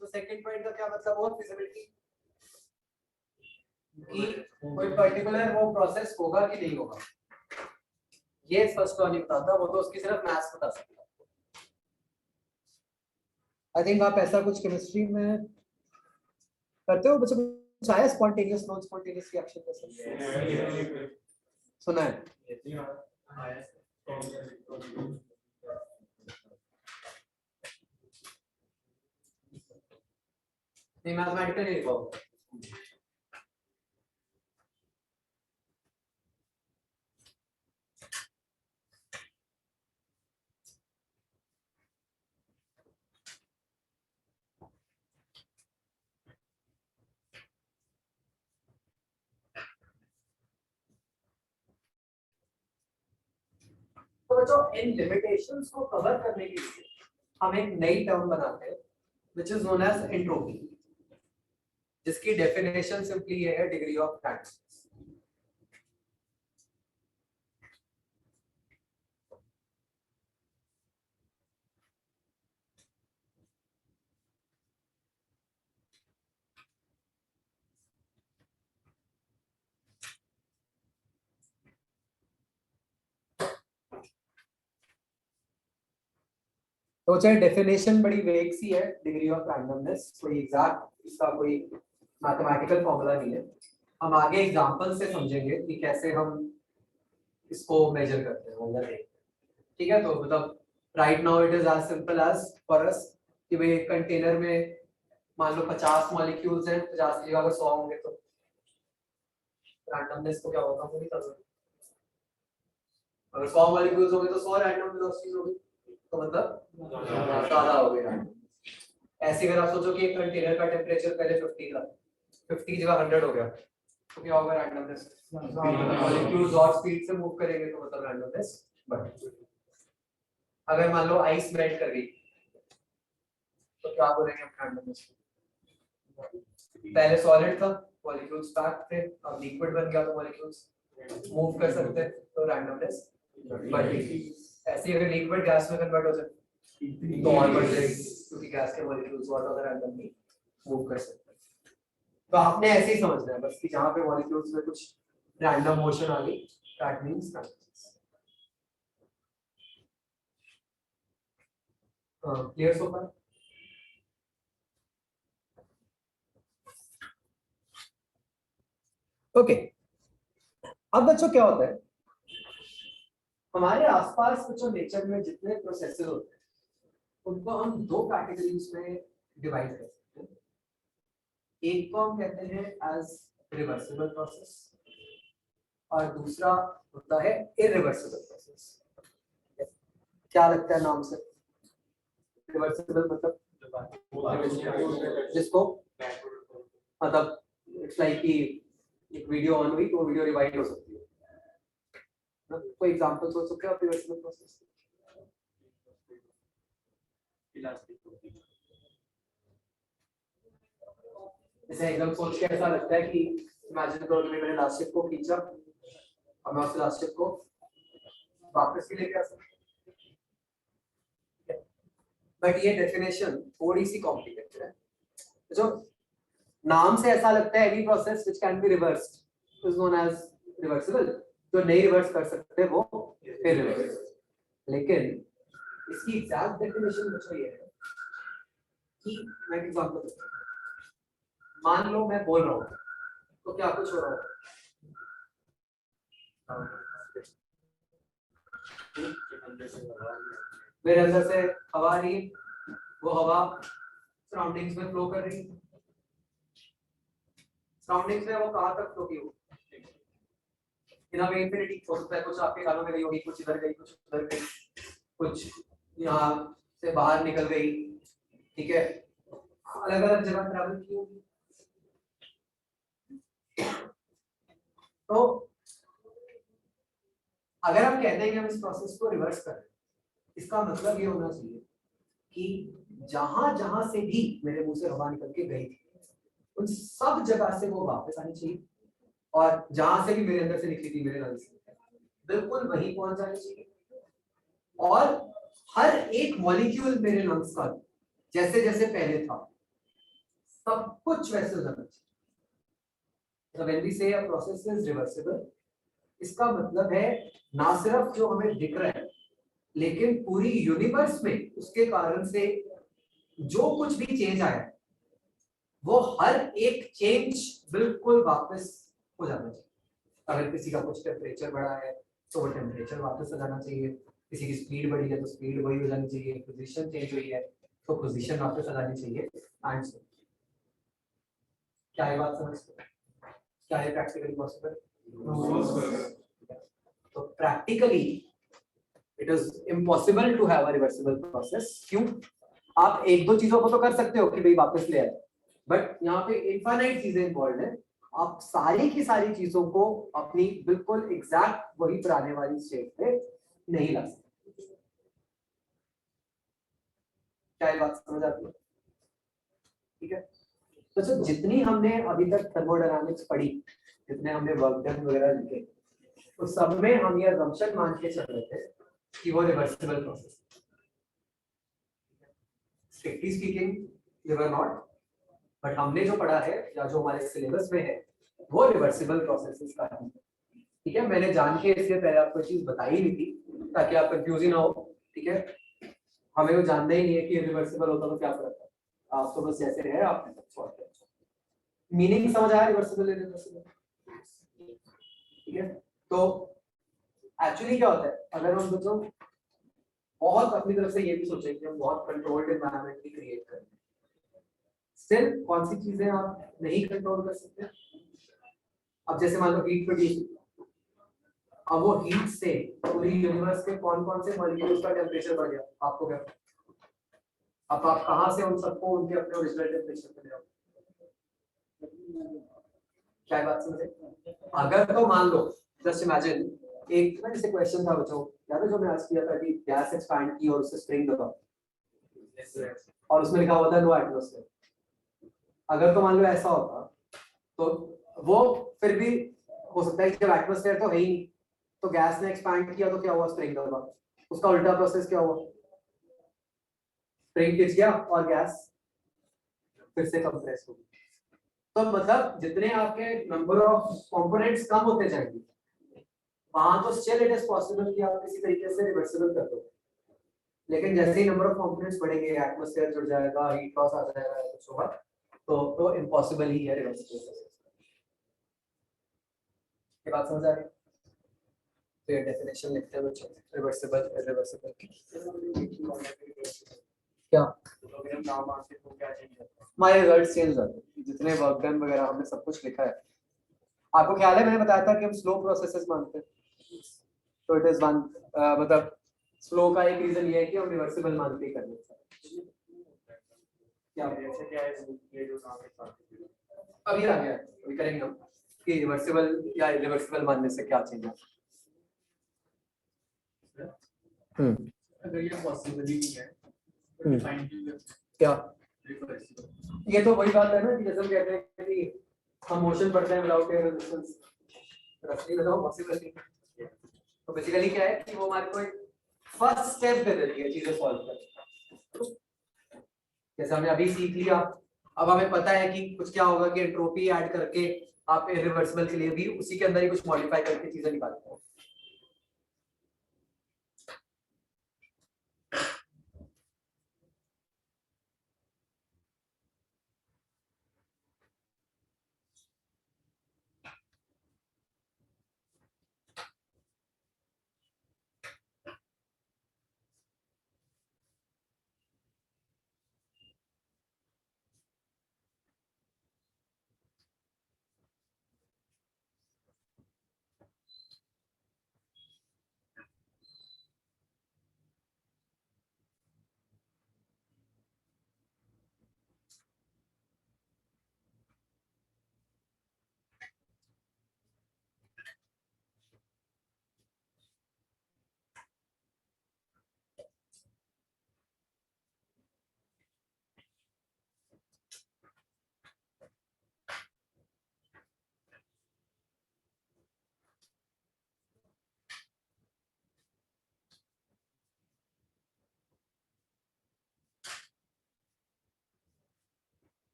तो सेकंड पॉइंट का क्या मतलब हुआ, फिजिबिलिटी, कि कोई पर्टिकुलर वो प्रोसेस होगा कि नहीं होगा, ये फर्स्ट लॉ नहीं बताता, वो तो उसकी सिर्फ मैथ्स बता सकता है। आई थिंक आप ऐसा कुछ केमिस्ट्री में करते हो, बच्चों कुछ आया स्पॉन्टेनियस नॉन स्पॉन्टेनियस रिएक्शन जैसा सुना है? नहीं, मैथमेटिकल नहीं लिखा होगा। तो बच्चों इन लिमिटेशंस को कवर करने के लिए हम एक नई टर्म बनाते हैं which is known as entropy, जिसकी डेफिनेशन सिंपली ये है डिग्री ऑफ फ्रीडम। तो चाहे डेफिनेशन बड़ी वेग सी है डिग्री ऑफ रैंडमनेस, कोई एग्जैक्ट इसका कोई मैथमेटिकल फॉर्मूला नहीं है। हम आगे एग्जांपल से समझेंगे कि कैसे हम इसको मेजर करते हैं, मतलब ठीक है। तो मतलब right now it is as simple as for us कि भाई एक कंटेनर में मान लो 50 मॉलिक्यूल्स हैं, 50 की जगह अगर 100 होंगे तो रैंडमनेस को क्या होगा, वो नहीं कर सकते। अगर 100 मॉलिक्यूल्स होंगे तो 100 रैंडम वेलोसिटीज होगी, तो मतलब ज्यादा हो गया। ऐसे अगर आप सोचो कि एक कंटेनर का टेंपरेचर पहले 50 था, 50 की जगह 100 हो गया, तो क्या होगा रैंडमनेस, मॉलिक्यूल्स और स्पीड से मूव करेंगे, तो मतलब रैंडमनेस बढ़ेगी। अगर मान लो आइस मेल्ट कर गई तो क्या बोलेंगे हम रैंडमनेस को, पहले सॉलिड था, मॉलिक्यूल्स पैक थे, अब लिक्विड बन गया तो मॉलिक्यूल्स मूव कर सकते हैं, तो रैंडमनेस बढ़ेगी। ऐसे अगर लिक्विड गैस में कन्वर्ट हो जाए तो और बढ़ जाएगी, क्योंकि गैस के मॉलिक्यूल्स और ज्यादा रैंडमली मूव कर सकते हैं। तो आपने ऐसे ही समझना है बस कि जहां पे मॉलिक्यूल्स में कुछ रैंडम मोशन आ गई, that means clear so far? Okay, अब बच्चों क्या होता है, हमारे आसपास बच्चों नेचर में जितने प्रोसेसेस होते हैं उनको हम दो कैटेगरीज में डिवाइड कर सकते हैं। एक को हम कहते हैं एज रिवर्सिबल प्रोसेस और दूसरा होता है इरिवर्सिबल प्रोसेस। क्या लगता है नाम से? रिवर्सिबल मतलब जिसको मतलब इट्स लाइक कि एक वीडियो ऑन हुई तो वो वीडियो रिवाइंड हो सकती है ना? कोई एग्जांपल सोच सकते हो आप रिवर्सिबल प्रोसेस? जैसे एकदम सोच के ऐसा लगता है कि इमेजिन करो कि मैंने इलास्टिक को खींचा और मैं उस इलास्टिक को वापस भी लेके आ सकता हूं, बट ये डेफिनेशन थोड़ी सी कॉम्प्लिकेटेड है। जो नाम से ऐसा लगता है any process which can be reversed is known as reversible, जो नहीं रिवर्स कर सकते वो इरिवर्सिबल। लेकिन इसकी एग्जैक्ट डेफिनेशन मुझे ये है कि मैं एक एग्जांपल देता हूं। मान लो मैं बोल रहा हूँ तो क्या कुछ हो रहा है, मेरे अंदर से हवा आ रही है, वो हवा सराउंडिंग्स में फ्लो कर रही है। सराउंडिंग्स में वो कहाँ तक फ्लो की होगी? इंफिनिटी हो सकता है, कुछ आपके कानों में गई होगी, कुछ इधर गई, कुछ उधर गई, कुछ यहाँ से बाहर निकल गई, ठीक है, अलग अलग जगह ट्रैवल की होगी। तो अगर हम कहते हैं कि हम इस प्रोसेस को रिवर्स कर रहे हैं, इसका मतलब ये होना चाहिए कि जहां जहां से भी मेरे मुंह से हवा निकल के गई थी उन सब जगह से वो वापस आनी चाहिए, और जहां से भी मेरे अंदर से निकली थी मेरे लंग्स से बिल्कुल वहीं पहुंच जानी चाहिए, और हर एक मॉलिक्यूल मेरे लंग्स का जैसे जैसे पहले था सब कुछ वैसे हो जाना चाहिए। So when we say a process is reversible, इसका मतलब है ना सिर्फ जो हमें दिख रहा है, लेकिन पूरी यूनिवर्स में उसके कारण से जो कुछ भी चेंज आया है, वो हर एक चेंज बिल्कुल वापस हो जाना चाहिए। अगर किसी का कुछ टेम्परेचर बढ़ा है तो वो टेम्परेचर वापस आ जाना चाहिए, किसी की स्पीड बढ़ी है तो स्पीड वही हो जानी चाहिए, पोजीशन चेंज हुई है तो पोजीशन वापस आ जानी चाहिए। एंड सो क्या ये बात समझते हैं? क्या ये प्रैक्टिकली पॉसिबल? तो practically it is impossible to have a reversible process. क्यों? आप एक दो चीजों को तो कर सकते हो कि भाई वापस ले आए, बट यहाँ पे इनफाइनाइट चीजें इन्वॉल्व है। आप सारी की सारी चीजों को अपनी बिल्कुल एग्जैक्ट वही पुराने वाली स्टेट पे नहीं ला सकते। क्या ये बात समझ आती है? ठीक है। तो सर जितनी हमने अभी तक थर्मोडायनामिक्स पढ़ी, जितने हमने वर्क डन वगैरह लिखे, तो सब में हम ये असम्पशन मान के चल रहे थे कि वो reversible process. Strictly speaking they were not, but हमने जो पढ़ा है या जो हमारे सिलेबस में है वो रिवर्सिबल प्रोसेसेस का है। ठीक है, मैंने जान के इससे पहले आपको चीज बताई नहीं थी ताकि आप कंफ्यूज ही ना हो। ठीक है, हमें वो जानना ही नहीं है कि रिवर्सिबल होता तो क्या फर्क है। आप तो बस जैसे है आपने सब सॉल्व किया। मीनिंग समझ आया रिवर्सिबल इरिवर्सिबल? ठीक है, तो एक्चुअली क्या होता है, अगर हम बच्चों बहुत अपनी तरफ से ये भी सोचें कि हम बहुत कंट्रोल्ड एनवायरनमेंट भी क्रिएट करें, स्टिल कौन सी चीजें आप नहीं कंट्रोल कर सकते? अब जैसे मान लो हीट प्रोड्यूस, अब वो हीट से पूरी यूनिवर्स के कौन कौन से मॉलिक्यूल्स का टेम्परेचर बढ़ गया, आपको क्या? अब आप कहां से उन सबको उनके अपने ओरिजिनल टेम्परेचर पे ले आओ? क्या बात समझे? अगर तो मान लो, जस्ट इमेजिन, एक ना जैसे क्वेश्चन था बच्चों, याद है जो मैं आज किया था कि गैस एक्सपैंड की और उससे स्प्रिंग दबाओ, और उसमें लिखा हुआ था नो एटमॉस्फेयर। अगर तो मान लो ऐसा होता तो वो फिर भी हो सकता है कि जब एटमॉस्फेयर तो है ही नहीं, तो गैस ने एक्सपैंड किया तो क्या हुआ? स्प्रिंग दबा। उसका उल्टा प्रोसेस क्या हुआ? स्प्रिंग खिंच गया और गैस फिर से कंप्रेस हो गई। तो मतलब जितने आपके नंबर ऑफ कंपोनेंट्स कम होते जाएंगे, वहां तो स्टिल इट इज पॉसिबल कि आप किसी तरीके से रिवर्सिबल कर दो। लेकिन जैसे ही नंबर ऑफ कंपोनेंट्स बढ़ेंगे, एटमॉस्फेयर जुड़ जाएगा, हीट लॉस आ जाएगा, कुछ होगा, तो इम्पॉसिबल ही है रिवर्सिबल। ये बात समझ आ रही है? तो ये डेफिनेशन लिखते हैं बच्चों, रिवर्सिबल इरिवर्सिबल की। क्या हमारे रिजल्ट चेंज होते हैं, जितने वर्क डन वगैरह हमने सब कुछ लिखा है। आपको ख्याल है मैंने बताया था कि हम स्लो प्रोसेसेस मानते हैं, तो इट इज वन, मतलब स्लो का एक रीजन ये है कि हम रिवर्सिबल मानते ही करने हैं। क्या ये जो अभी आ गया, अभी करेंगे हम कि रिवर्सिबल या इरिवर्सिबल मानने से क्या चेंज है। अगर ये पॉसिबल ही नहीं है क्या? ये तो वही बात है ना कि जैसे हम कहते हैं कि हम मोशन पढ़ते हैं विदाउट एयर रेजिस्टेंस, रफली बताओ पॉसिबल नहीं। तो बेसिकली क्या है कि वो हमारे को एक फर्स्ट स्टेप दे देती है चीजें सॉल्व करने। जैसे हमने अभी सीख लिया, अब हमें पता है कि कुछ क्या होगा कि एंट्रोपी ऐड करके आप इरिवर्सिबल के लिए भी उसी के अंदर ही कुछ मॉडिफाई करके चीजें निकालते हो।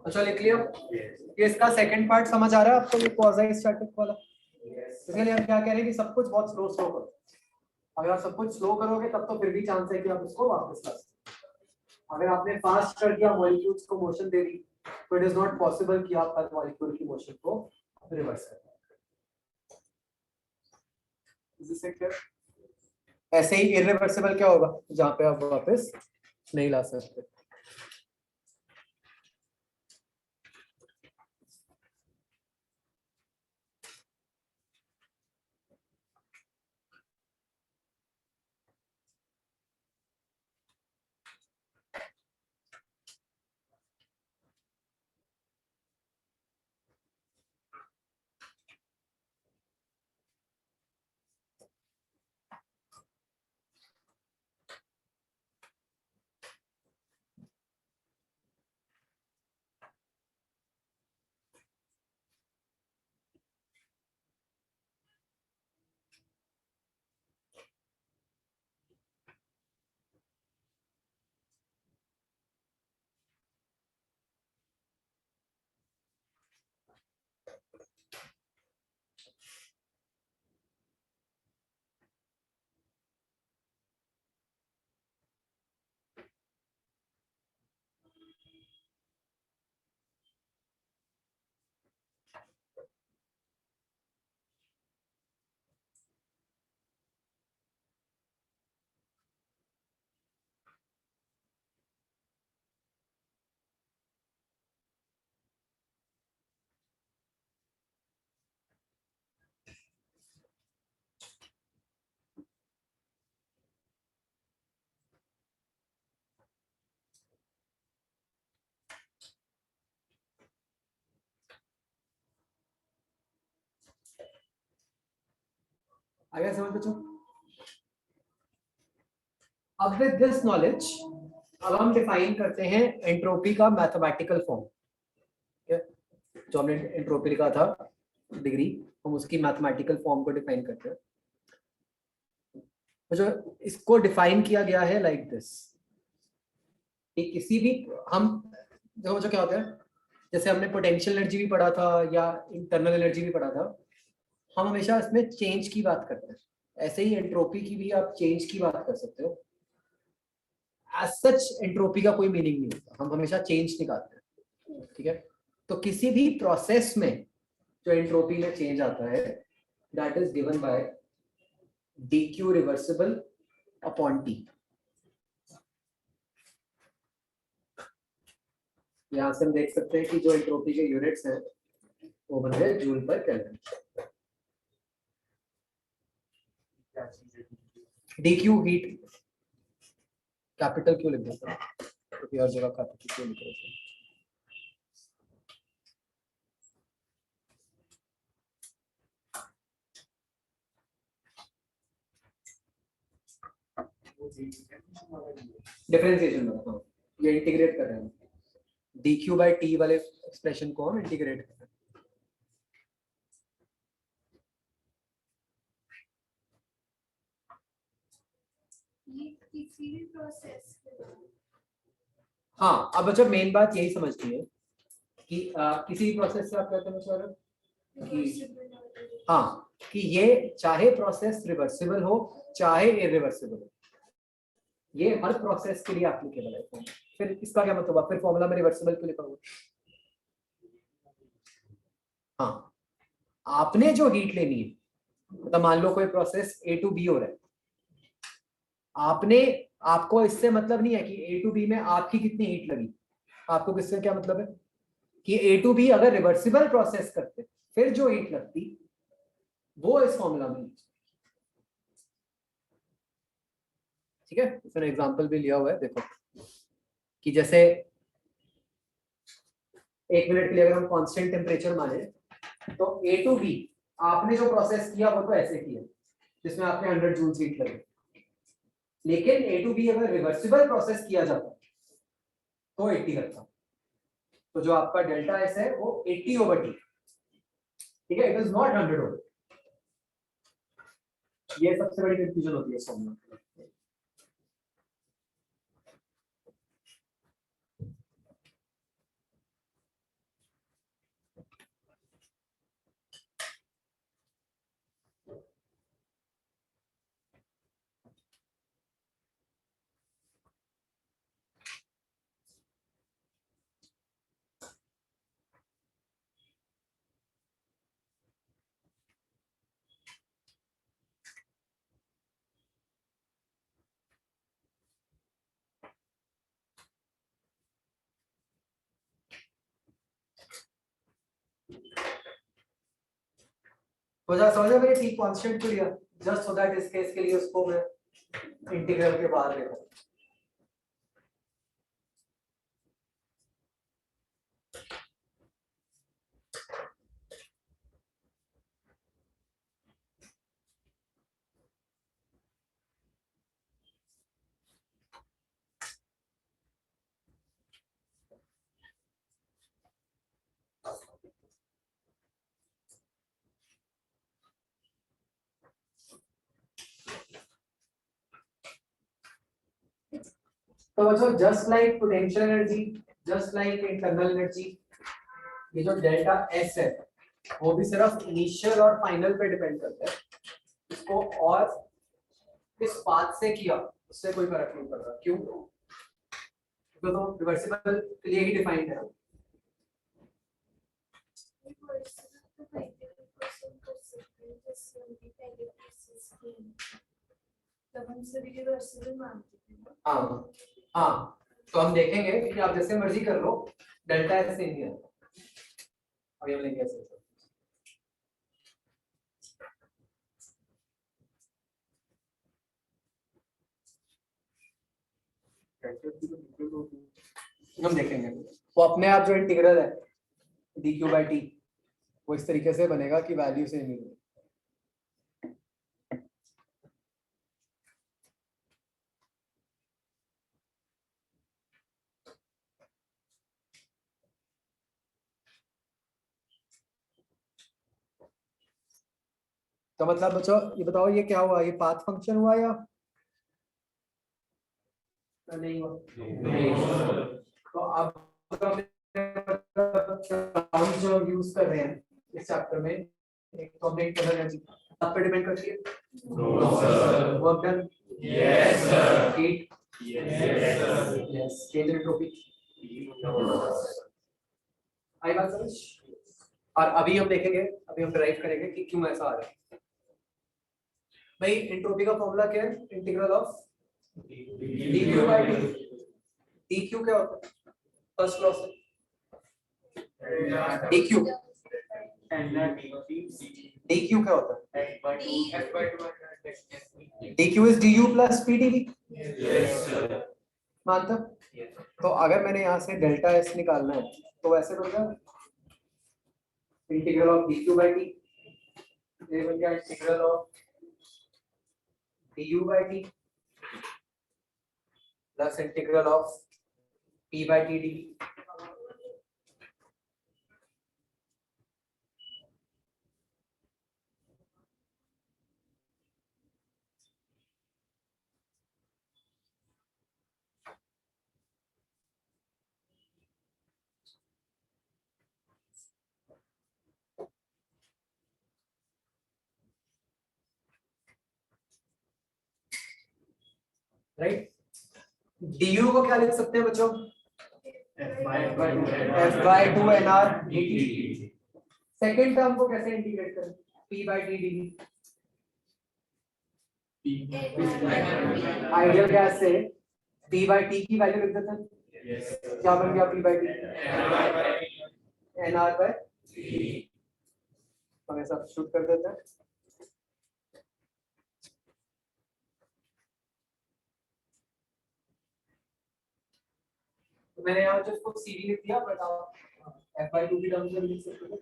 अच्छा लिख लिया। ये इसका सेकंड पार्ट समझ आ रहा है आपको, ये क्वाज़ी स्टैटिक वाला। इसके लिए हम क्या कह रहे हैं कि सब कुछ बहुत स्लो स्लो करो। अगर आप सब कुछ स्लो करोगे तब तो फिर भी चांस है कि आप इसको वापस ला सकते। अगर आपने फास्ट कर दिया, मॉलिक्यूल्स को मोशन दे दी, तो इट इज नॉट पॉसिबल कि आप हर मॉलिक्यूल की मोशन को रिवर्स कर पाए। ऐसे ही इरिवर्सिबल क्या होगा, जहां पे आप वापस नहीं ला सकते। आगे समझ बच्चों। अब विद दिस नॉलेज अब हम डिफाइन करते हैं एंट्रोपी का मैथमेटिकल फॉर्म। जो हमने एंट्रोपी लिखा था डिग्री, हम उसकी मैथमेटिकल फॉर्म को डिफाइन करते हैं। तो जो इसको डिफाइन किया गया है लाइक दिस, कि किसी भी हम जो क्या होता है, जैसे हमने पोटेंशियल एनर्जी भी पढ़ा था या इंटरनल एनर्जी भी पढ़ा था, हम हमेशा इसमें चेंज की बात करते हैं। ऐसे ही एंट्रोपी की भी आप चेंज की बात कर सकते हो। एज सच एंट्रोपी का कोई मीनिंग नहीं होता, हम हमेशा चेंज निकालते हैं, ठीक है। तो किसी भी प्रोसेस में जो एंट्रोपी में चेंज आता है, that is given by dq reversible upon t। यहां से हम देख सकते हैं कि जो एंट्रोपी के यूनिट्स हैं वो बन गए जूल पर केल्विन। dq हीट, कैपिटल क्यों लिख देते हैं, क्योंकि हर जगह कैपिटल क्यों लिख रहे हैं। डिफरेंशिएशन में हाँ, ये इंटीग्रेट कर रहे हैं, dq बाय t वाले एक्सप्रेशन को हम इंटीग्रेट कर रहे हैं। ये किसी भी प्रोसेस हाँ, अब अच्छा मेन बात यही समझनी है कि किसी भी प्रोसेस से आप कहते हैं सर कि हाँ, कि ये चाहे प्रोसेस रिवर्सिबल हो चाहे इरिवर्सिबल हो, ये हर प्रोसेस के लिए एप्लीकेबल है। फिर इसका क्या मतलब, फिर फॉर्मूला में रिवर्सिबल क्यों लिखा हुआ? हाँ, आपने जो हीट लेनी है, मतलब मान लो कोई प्रोसेस A to B हो रहा है, आपको इससे मतलब नहीं है कि A to B में आपकी कितनी हीट लगी, आपको किससे क्या मतलब है कि A to B अगर रिवर्सिबल प्रोसेस करते फिर जो हीट लगती वो इस फॉर्मूला में, ठीक है। इसमें एग्जांपल भी लिया हुआ है, देखो कि जैसे 1 मिनट के लिए अगर हम कांस्टेंट टेम्परेचर माने तो A to B आपने जो प्रोसेस किया वो तो ऐसे किया जिसमें आपने 100 जूल हीट लगी, लेकिन A to B अगर रिवर्सिबल प्रोसेस किया जाता तो 80 लगता। तो जो आपका डेल्टा एस है वो 80/T, ठीक है, इट इज नॉट 100/T। ये सबसे बड़ी कंफ्यूजन होती है इस फॉर्मूला में। तो जरा समझो मैंने टी कांस्टेंट को लिया जस्ट सो दैट इस केस के लिए उसको मैं इंटीग्रल के बाहर लेता हूं। तो बच्चों just like potential energy, just like internal energy, ये जो डेल्टा एस है वो भी सिर्फ इनिशियल और फाइनल पे डिपेंड करता है। इसको और किस पाथ से किया उससे कोई फर्क नहीं पड़ रहा। क्यों? तो रिवर्सिबल के लिए ही डिफाइंड है। हाँ हाँ, तो हम देखेंगे कि आप जैसे मर्जी कर लो, डेल्टा एस से नहीं आता। अभी हम लेंगे ऐसे। हम देखेंगे वो अपने आप जो इंटीग्रल है dq/t वो इस तरीके से बनेगा कि वैल्यू से नहीं। तो मतलब बच्चों ये बताओ ये क्या हुआ, ये पाथ फंक्शन हुआ या नहीं हुआ? नहीं। तो अब हम जो यूज कर रहे हैं इस चैप्टर में एक तो हमने इंटरनल एनर्जी आप पे डिपेंड करती है। No sir. Work done? Yes sir. Heat? Yes sir. Yes. Change in entropy? आई बात समझ? और अभी हम देखेंगे, अभी हम डिराइव करेंगे कि क्यों ऐसा आ रहा है। भाई एंट्रोपी का फॉर्मूला क्या है? Integral of dq/t। dq क्या होता है? फर्स्ट लॉ से dq dq क्या होता है? dq is du plus pdv। मानता? तो अगर मैंने यहाँ से डेल्टा एस निकालना है तो वैसे बन जाएगा इंटीग्रल ऑफ dq/t, ये बन गया integral of du/t plus integral of p/t dv। Right? du को क्या लिख सकते हैं बच्चों? f/2 nr dt। Second term को कैसे इंटीग्रेट करें? p/t dv। आइडियल गैस से p/t की वैल्यू लिख देते हैं क्या बन गया P by T? NR by हमें सब्स्टिट्यूट कर देते हैं। तो मैंने यहाँ जो इसको CV लिख दिया, बट आप F/2 की टर्म्स में लिख सकते हो।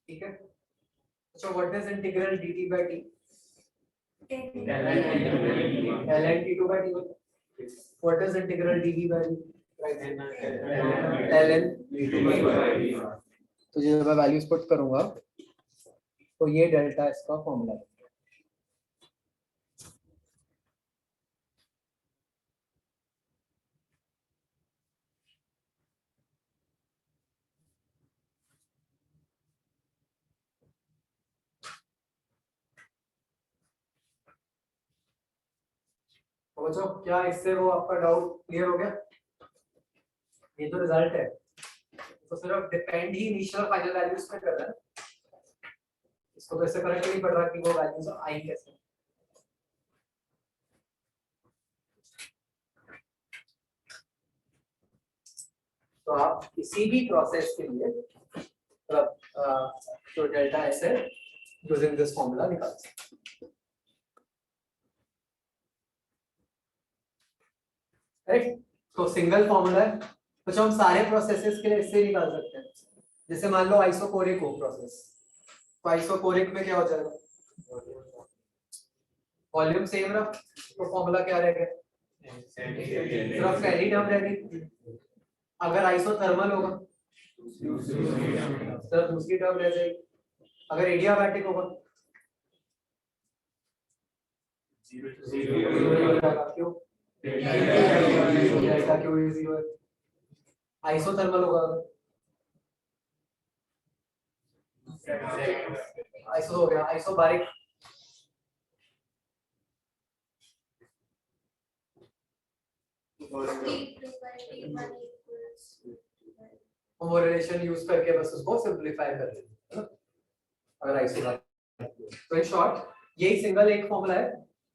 ठीक है, so what is integral dt by t? ln t2 by t1. What is integral dv by dt? ln तो जब मैं वैल्यूज पुट करूंगा तो ये डेल्टा इसका फॉर्मूला है। तो बच्चों क्या इससे वो आपका डाउट क्लियर हो गया? ये जो रिजल्ट है तो सिर्फ डिपेंड ही इनिशियल फाइनल वैल्यूज पे कर रहा है, इसको तो ऐसे फर्क नहीं पड़ रहा कि वो वैल्यूज आई कैसे। तो आप किसी भी प्रोसेस के लिए मतलब जो डेल्टा एस है यूजिंग दिस फॉर्मूला निकाल सकते हैं। राइट, तो सिंगल फॉर्मूला है तो जो हम सारे प्रोसेसेस के लिए इससे निकाल सकते हैं। जैसे मान लो आइसोकोरिक हो प्रोसेस, तो आइसोकोरिक में क्या हो जाएगा? वॉल्यूम सेम रहा तो फॉर्मूला क्या रहेगा? सिर्फ पहली टर्म रहेगी। अगर आइसोथर्मल होगा सिर्फ दूसरी टर्म रह जाएगी। अगर एडियाबैटिक होगा क्यों? डेल्टा क्यू इज 0 है। आइसोथर्मल होगा आइसो हो गया, आइसोबारिक वो रिलेशन यूज करके बस उसको सिंपलीफाई कर लेंगे अगर आइसोबारिक। तो इन शॉर्ट यही सिंगल एक फॉर्मूला है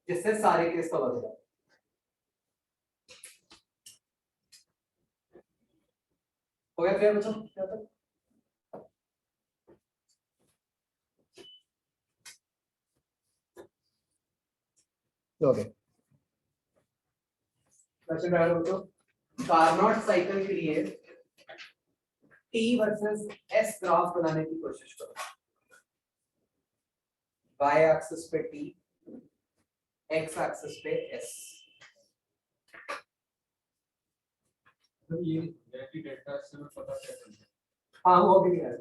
जिससे सारे केस कवर हो जाए। हो गया क्लियर बच्चों? क्या था? ओके, क्वेश्चन नंबर बच्चों, कार्नोट साइकिल के लिए T वर्सेस S ग्राफ बनाने की कोशिश करो। Y एक्सिस पे T, X एक्सिस पे S। ये डेल्टा से पता क्या चलता है? हाँ वो भी है,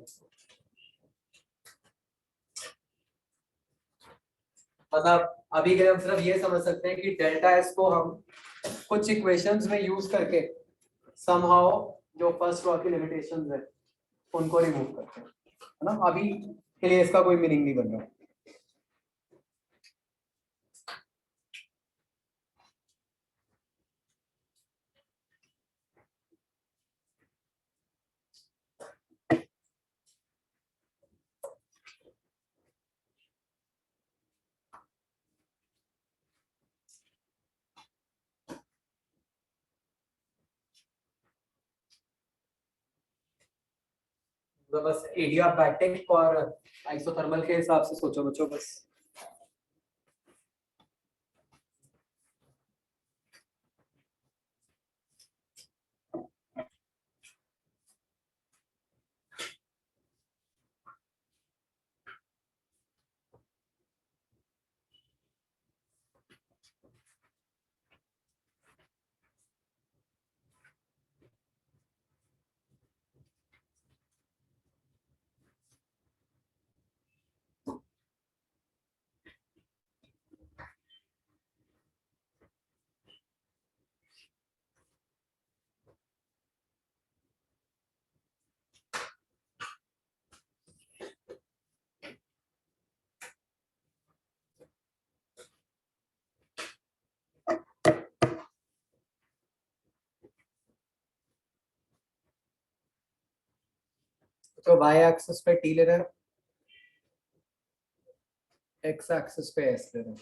मतलब अभी के लिए हम सिर्फ ये समझ सकते हैं कि डेल्टा एस को हम कुछ इक्वेशंस में यूज करके समहाउ जो फर्स्ट लॉ की लिमिटेशंस है उनको रिमूव करते हैं, है ना। अभी के लिए इसका कोई मीनिंग नहीं बन रहा। तो बस एडियाबैटिक और आइसोथर्मल के हिसाब से सोचो बच्चों बस। तो y एक्सिस पे t ले रहे हैं, x एक्सिस पे s ले रहे हैं।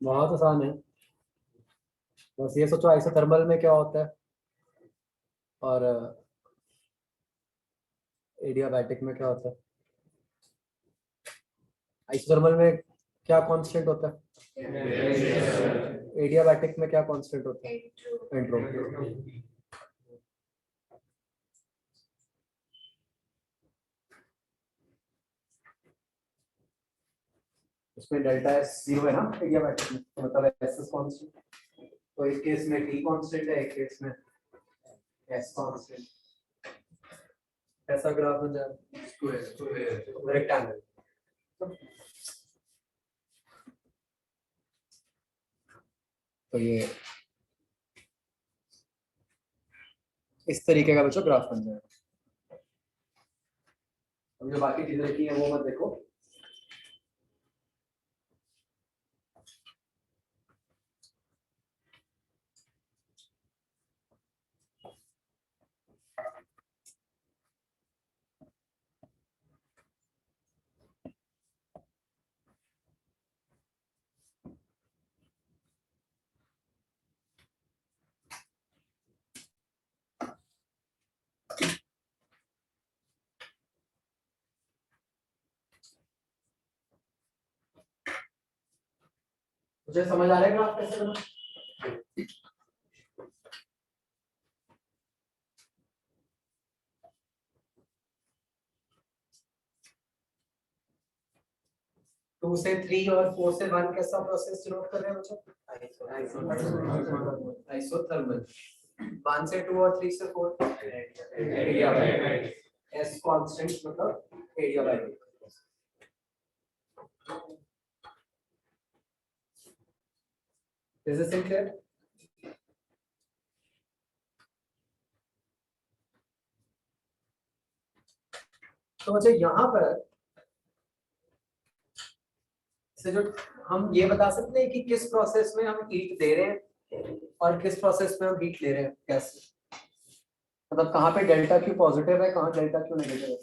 बहुत आसान है, बस ये सोचो आइसोथर्मल में क्या होता है और एडियाबैटिक में क्या होता है। आइसोथर्मल में क्या कांस्टेंट होता है, एडियाबैटिक में क्या कांस्टेंट होता है, एंट्रोपी। उसमें डेल्टा एस 0 है ना एडियाबैटिक में, तो मतलब एस इज कांस्टेंट। तो इस केस में टी कांस्टेंट है, एक केस में एस कांस्टेंट। ऐसा ग्राफ बन जाएगा रेक्टेंगल। तो ये इस तरीके का बच्चों ग्राफ बन जाएगा। अब जो बाकी चीजें लिखी है वो मत देखो। मुझे समझ आ रहा है ग्राफ कैसे बना। टू से 3 और 4 से 1 कैसा प्रोसेस डिनोट कर रहे हैं बच्चों, आइसोथर्मल। 1 से 2 और 3 से 4 एडियाबैटिक। एस कांस्टेंट मतलब एडियाबैटिक। Is this clear? तो मुझे यहाँ पर से जो हम ये बता सकते हैं कि किस प्रोसेस में हम हीट दे रहे हैं और किस प्रोसेस में हम हीट ले रहे हैं, कैसे, मतलब कहाँ पे डेल्टा क्यू पॉजिटिव है, कहाँ डेल्टा क्यू नेगेटिव है।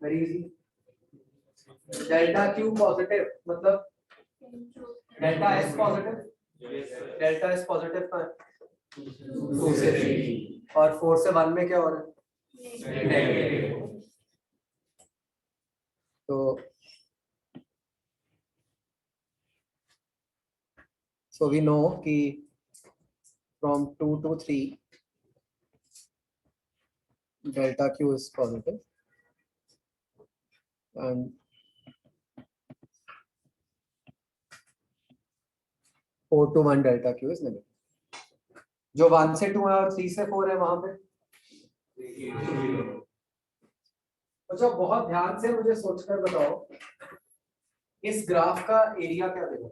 Very easy. Delta Q positive मतलब delta S positive, delta S positive का 2 से 3 और 4 से 1 में क्या हो रहा है, नेगेटिव। तो so we know कि from 2 to 3 delta Q is positive and 4 to 1 delta Q is negative. जो 1 से 2 है और 3 से 4 है वहां पे अच्छा बहुत ध्यान से मुझे सोचकर बताओ इस ग्राफ का एरिया क्या देगा।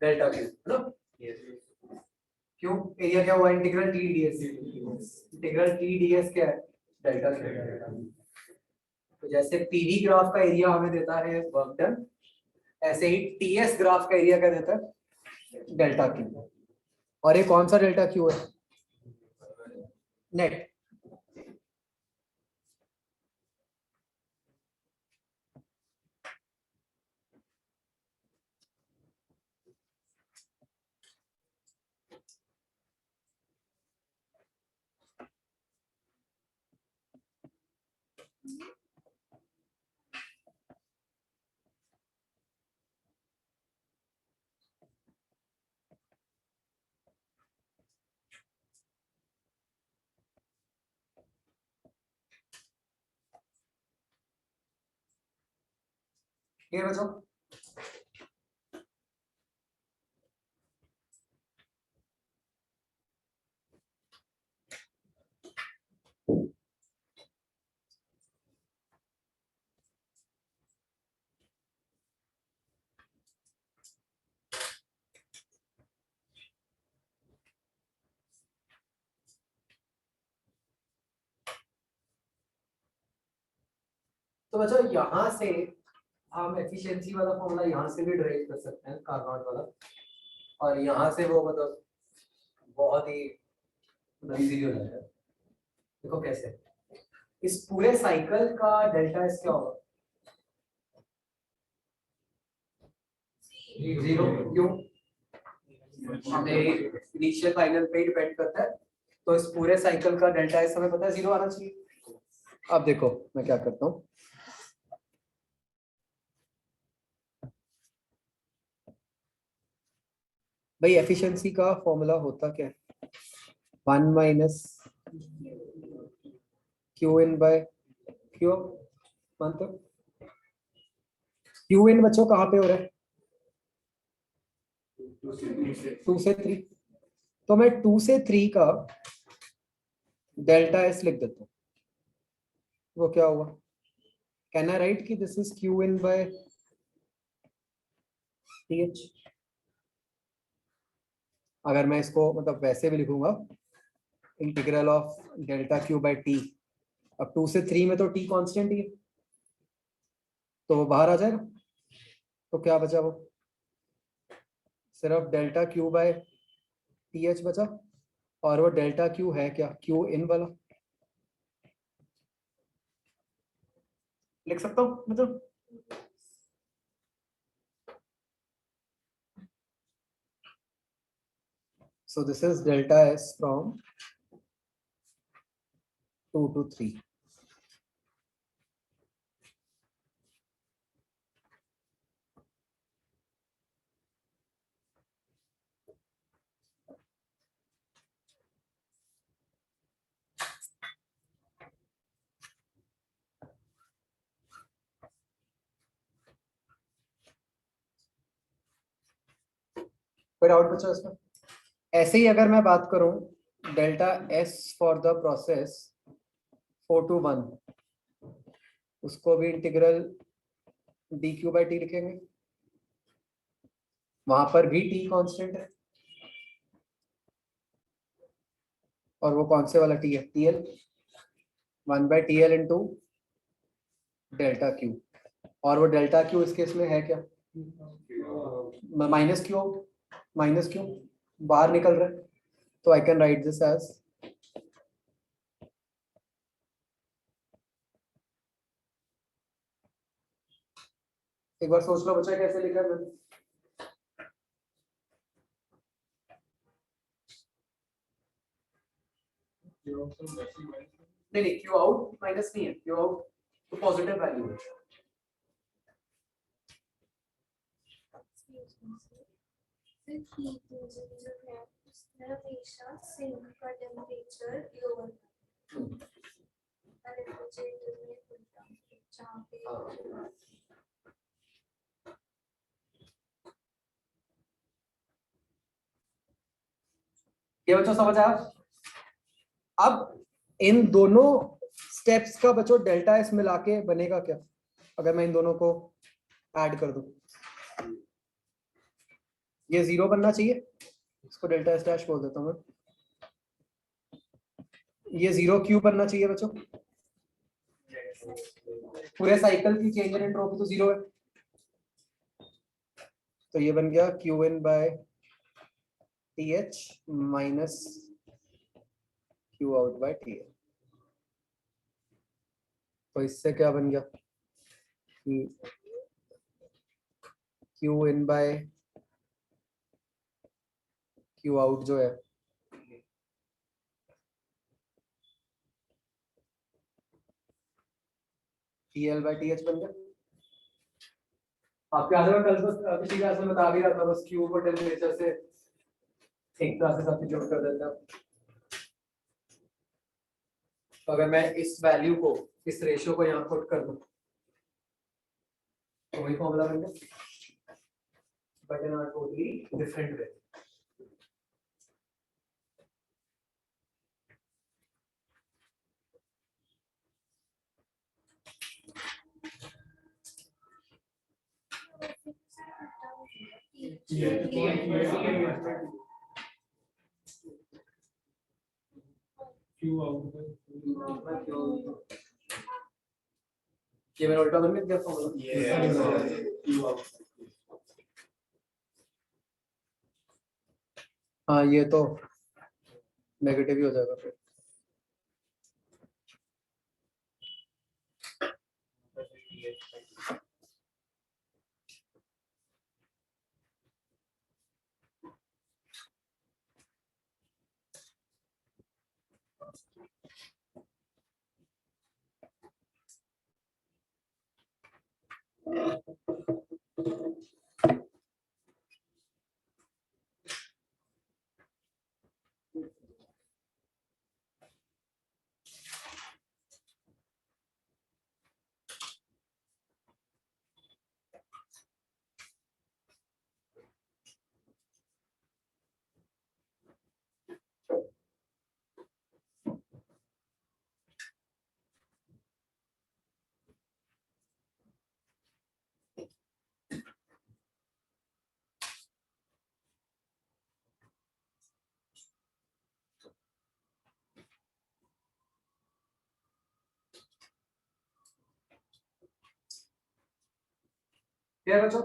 डेल्टा क्यू है ना। क्यों एरिया क्या हुआ integral T DS, integral T DS क्या है डेल्टा क्यू। तो जैसे पीवी ग्राफ का एरिया हमें देता है वर्क डन, ऐसे ही टीएस ग्राफ का एरिया क्या देता है डेल्टा क्यू। और ये कौन सा डेल्टा क्यू है नेट। ये बच्चों तो बच्चों यहाँ से हम एफिशिएंसी वाला फॉर्मूला यहाँ से भी ड्राइव कर सकते हैं कार्नोट वाला, और यहाँ से वो मतलब बहुत ही इजीली हो जाएगा। देखो कैसे इस पूरे साइकिल का डेल्टा एस क्या होगा जीरो। क्यों हमें इनिशियल फाइनल पे डिपेंड करता है, तो इस पूरे साइकिल का डेल्टा एस हमें पता है जीरो आना चाहिए। अब देखो मैं क्या करता हूँ, भाई एफिशिएंसी का फॉर्मूला होता क्या है 1 minus Q in bye Q. मानते हो क्यू इन बच्चों कहाँ पे हो रहा है 2 से 3, तो मैं 2 से 3 का डेल्टा एस लिख देता हूँ। वो क्या हुआ कैन आई राइट कि this is Q in by T H. अगर मैं इसको मतलब वैसे भी लिखूंगा integral of delta Q by T, अब 2 से 3 में तो टी कांस्टेंट ही है तो वो बाहर आ जाएगा, तो क्या बचा वो सिर्फ delta Q by T H बचा, और वो डेल्टा क्यू है क्या क्यू इन वाला। लिख सकता हूँ मतलब so this is delta s from 2 to 3. कोई डाउट बचा इसमें। ऐसे ही अगर मैं बात करूं delta S for the process 4 to 1, उसको भी integral D Q by T लिखेंगे, वहां पर भी टी कांस्टेंट है, और वो कौन से वाला टी है T L 1 by T L into delta Q, और वो डेल्टा क्यू इस केस में है क्या माइनस क्यू बाहर निकल रहा है, तो I can write this as एक बार सोच लो बच्चा कैसे लिखा है मैंने। नहीं क्यू आउट माइनस नहीं है, क्यू आउट तो पॉजिटिव वैल्यू है। With heat losing the hमेशा सिंक का टेम्परेचर लोअर रेफ्रिजरेटर में खुलता है जहाँ पे ये बच्चों समझ आया। अब इन दोनों स्टेप्स का बच्चों डेल्टा एस मिला के बनेगा क्या, अगर मैं इन दोनों को ऐड कर दो, ये 0 बनना चाहिए, इसको डेल्टा एस डैश बोल देता हूँ मैं, ये 0 क्यों बनना चाहिए बच्चों? पूरे साइकिल की चेंज इन एंट्रोपी तो 0 है, तो ये बन गया Qn by TH minus Q out by TL। तो इससे क्या बन गया कि Qn बाय Q आउट जो है TL बाय TH बन गया। आपके आगे में कल पिछली क्लास में बता भी रहा था, बस Q को टेम्परेचर से एक तरह से सब्स्टिट्यूट कर देता हूं। तो अगर मैं इस वैल्यू को, इस रेशियो को यहाँ पुट कर दूं तो वही फॉर्मूला बन गया, but in a totally different way. Q out ये मेरा उल्टा बन गया फॉर्मूला। Q out हाँ ये तो नेगेटिव ही हो जाएगा फिर। क्या बच्चों?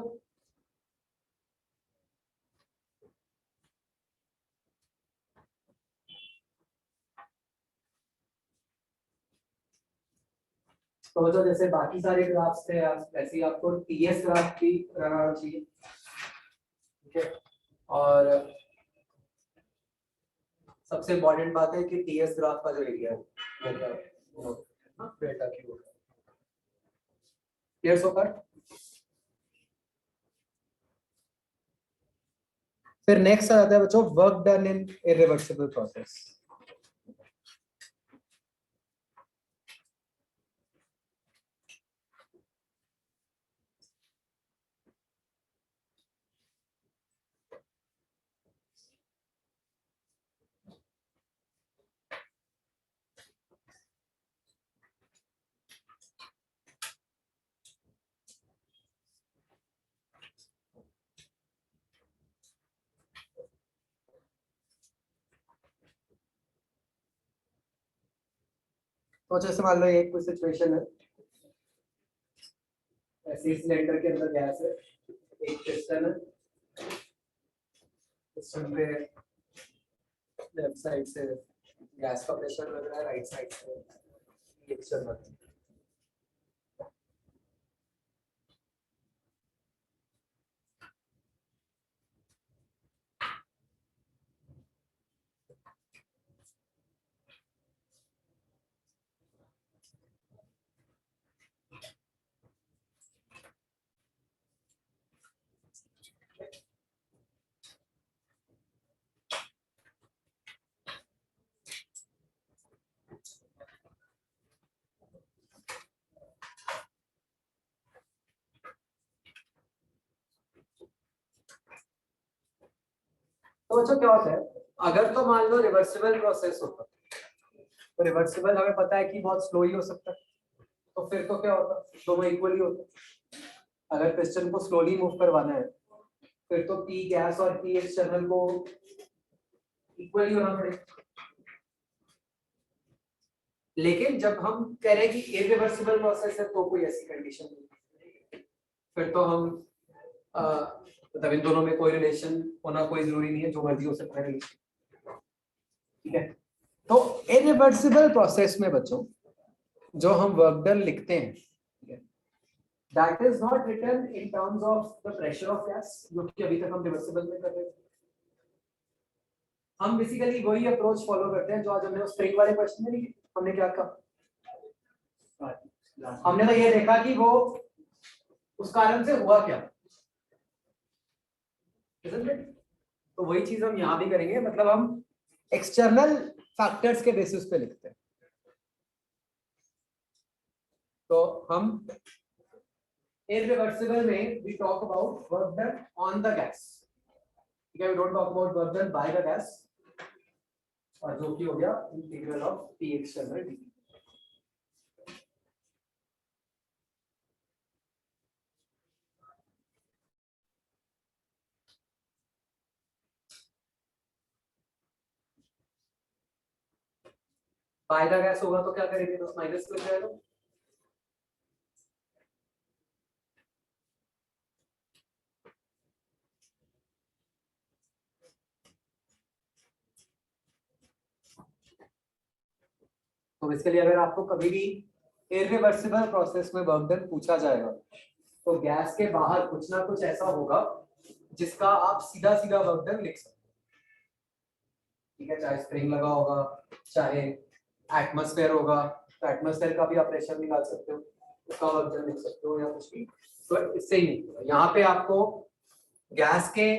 तो बच्चों जैसे बाकी सारे ग्राफ्स थे, ऐसे ही आपको टीएस ग्राफ भी बनाना चाहिए, ठीक है? और सबसे इम्पोर्टेंट बात है कि टीएस ग्राफ का जो एरिया है वो डेल्टा क्यू होगा। क्लियर सो फार? फिर नेक्स्ट आ जाता है बच्चों work done in irreversible process. तो जैसे मान लो एक कोई सिचुएशन है, ऐसे सिलेंडर के अंदर गैस है, एक पिस्टन है, पिस्टन पे लेफ्ट साइड से गैस का प्रेशर लग रहा है, राइट साइड से मिक्सचर लग रहा है। तो बच्चों क्या होता है, अगर तो मान लो रिवर्सिबल प्रोसेस होता, तो रिवर्सिबल हमें पता है कि बहुत स्लो ही हो सकता है, तो फिर तो क्या होता, दोनों इक्वली होता। अगर पिस्टन को स्लोली मूव करवाना है फिर तो P गैस और P एक्सटर्नल को इक्वली होना पड़ेगा। लेकिन जब हम कह रहे हैं कि इरिवर्सिबल प्रोसेस है तो कोई ऐसी कंडीशन नहीं, फिर तो हम मतलब इन दोनों में कोई रिलेशन होना कोई जरूरी नहीं है, जो मर्जी हो सकता है। ठीक है, तो इरिवर्सिबल प्रोसेस में बच्चों जो हम वर्क डन लिखते हैं, that is not written in terms of the pressure of gas, जो कि अभी तक हम रिवर्सिबल में कर रहे थे। हम बेसिकली वही अप्रोच फॉलो करते हैं जो आज हमने स्प्रिंग वाले क्वेश्चन में लिखी। हमने क्या कहा, हमने तो ये देखा कि वो उस कारण से हुआ क्या, तो वही चीज हम यहां भी करेंगे, मतलब हम एक्सटर्नल फैक्टर्स के बेसिस पे लिखते हैं। तो हम irreversible में we talk about work done on the gas, ठीक है, we don't talk about work done by the gas, और जो कि हो गया integral of P external dt। By the gas होगा तो क्या करेंगे, तो माइनस लग जाएगा। तो इसके लिए अगर आपको कभी भी इरिवर्सिबल प्रोसेस में वर्क डन पूछा जाएगा तो गैस के बाहर कुछ ना कुछ ऐसा होगा जिसका आप सीधा सीधा वर्क डन लिख सकते हैं। ठीक है, चाहे स्प्रिंग लगा होगा, चाहे एटमॉस्फेयर होगा, तो एटमॉस्फेयर का भी आप प्रेशर निकाल सकते हो, उसका वर्क डन लिख सकते हो या कुछ भी। तो इससे ही नहीं, यहाँ पे आपको गैस के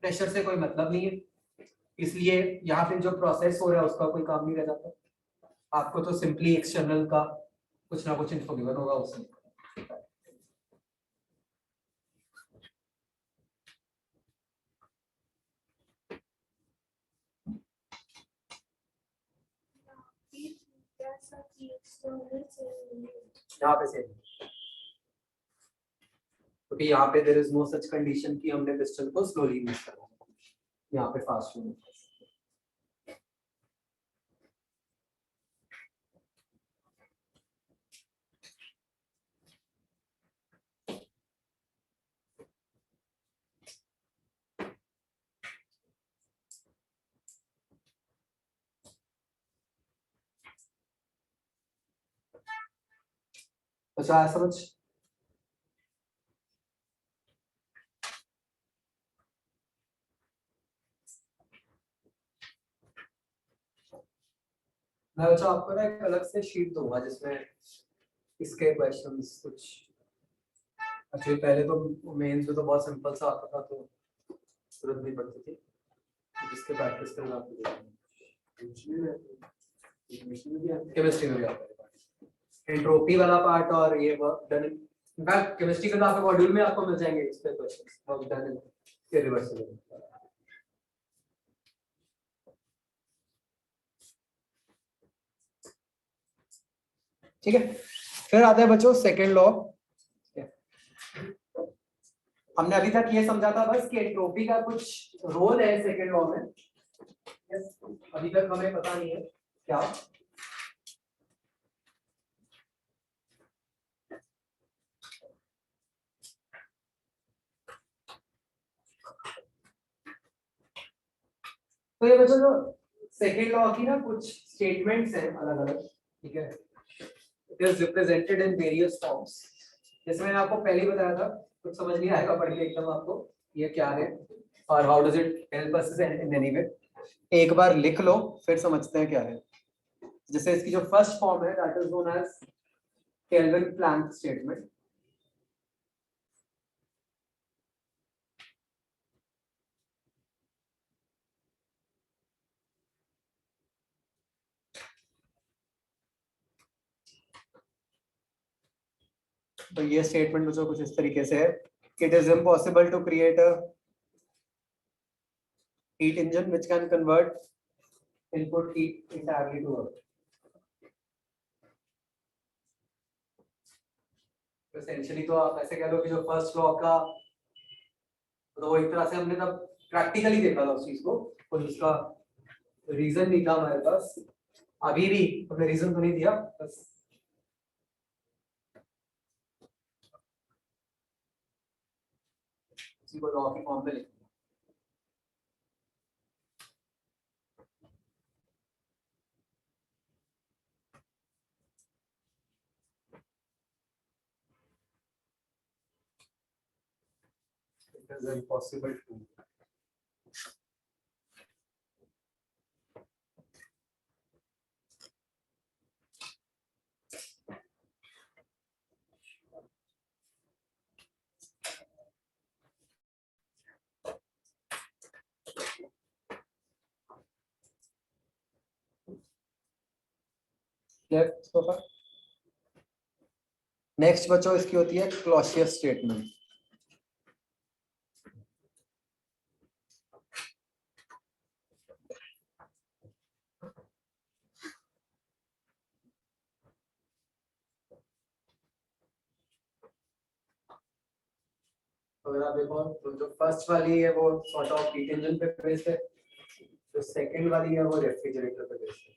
प्रेशर से कोई मतलब नहीं है, इसलिए यहाँ पे जो प्रोसेस हो रहा है उसका कोई काम नहीं रह जाता। आपको तो सिंपली एक्सटर्नल का कुछ ना कुछ इन्फो गिवन होगा उसमें। यहाँ पे से क्योंकि यहाँ पे there is no such condition कि हमने पिस्टन को स्लोली मूव करना है, यहाँ पे फास्ट मूव। अच्छा समझ, मैं अच्छा आपको ना एक अलग से शीट दूंगा जिसमें इसके क्वेश्चंस कुछ, एक्चुअली पहले तो मेंस में तो बहुत सिंपल सा आता था तो जरूरत नहीं पड़ती थी, जिसके प्रैक्टिस करना आपको केमिस्ट्री में भी आता है, एंट्रोपी वाला पार्ट और ये वर्क डन। इनफैक्ट केमिस्ट्री के आपके मॉड्यूल में आपको मिल जाएंगे इस पे क्वेश्चंस, वर्क डन इरिवर्सिबल। ठीक है, फिर आता है बच्चों सेकंड लॉ। हमने अभी तक ये समझा था बस कि एंट्रोपी का कुछ रोल है सेकंड लॉ में, अभी तक हमें पता नहीं है क्या। तो ये बच्चों जो सेकंड लॉ की ना कुछ स्टेटमेंट्स हैं अलग अलग, ठीक है, it is represented in various forms. जैसे मैंने आपको पहले ही बताया था, कुछ समझ नहीं आएगा पढ़ के एकदम आपको ये क्या है और how does it help us in any way. एक बार लिख लो फिर समझते हैं क्या है। जैसे इसकी जो फर्स्ट फॉर्म है that is known as Kelvin Planck statement. तो ये स्टेटमेंट मुझे कुछ इस तरीके से है, it is impossible to create a heat engine which can convert input heat entirely to work. तो एसेंशियली तो आप ऐसे कह लो कि जो फर्स्ट लॉ का तो वो एक तरह से हमने तब प्रैक्टिकली देखा था उस चीज को, कोई उसका रीजन नहीं था हमारे पास, अभी भी हमने रीजन तो नहीं दिया, बस उसी को लॉ के फॉर्म में लिख दिया। It is impossible to next बच्चों इसकी होती है क्लॉसियस स्टेटमेंट। अगर आप देखो तो जो फर्स्ट वाली है वो सॉर्ट ऑफ हीट इंजन पे बेस्ड है, जो सेकंड वाली है वो रेफ्रिजरेटर पे बेस्ड है।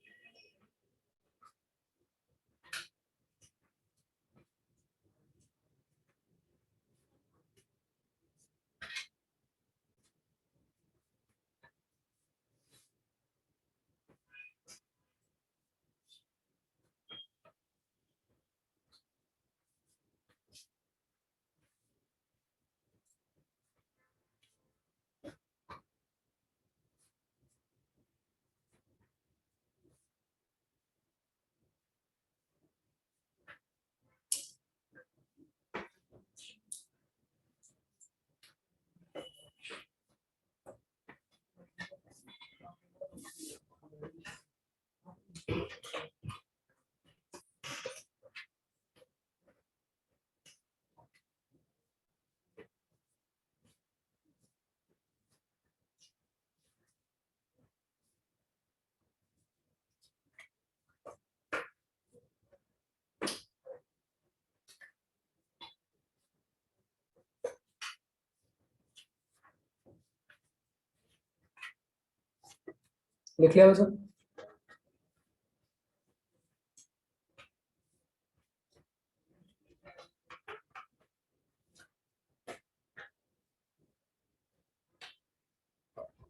लिख लिया बच्चों?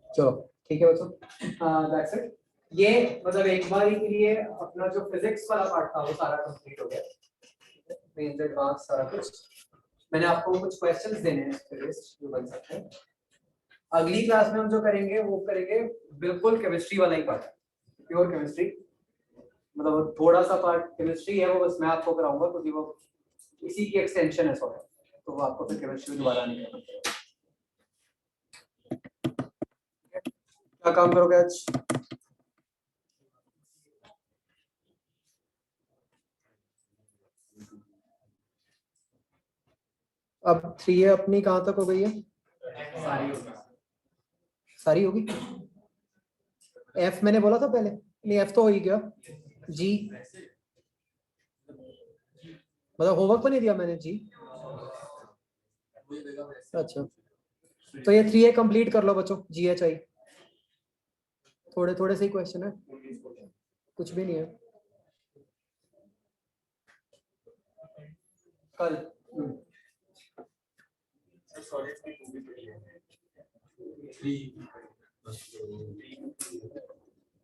चलो ठीक है बच्चों, दैट्स इट। ये मतलब एक बार के लिए अपना जो फिजिक्स वाला पार्ट था वो सारा कंप्लीट हो गया, मेन एडवांस सारा कुछ। मैंने आपको कुछ क्वेश्चंस देने हैं इसके लिस्ट जो बन सकते हैं। अगली क्लास में हम जो करेंगे वो करेंगे बिल्कुल केमिस्ट्री वाला ही पार्ट, प्योर केमिस्ट्री, मतलब थोड़ा सा पार्ट केमिस्ट्री है वो बस मैं आपको कराऊंगा क्योंकि वो इसी की एक्सटेंशन है सॉरी, तो वो आपको फिर केमिस्ट्री में दोबारा नहीं करना पड़ेगा। क्या काम करोगे आज? अब 3 अपनी कहाँ तक हो गई है? सारी होगी। F मैंने बोला था पहले, नहीं F तो हो ही गया। G मतलब होमवर्क पर नहीं दिया मैंने G। अच्छा तो ये 3A कंप्लीट कर लो बच्चों, GHI थोड़े थोड़े से ही क्वेश्चन है, कुछ भी नहीं है। कल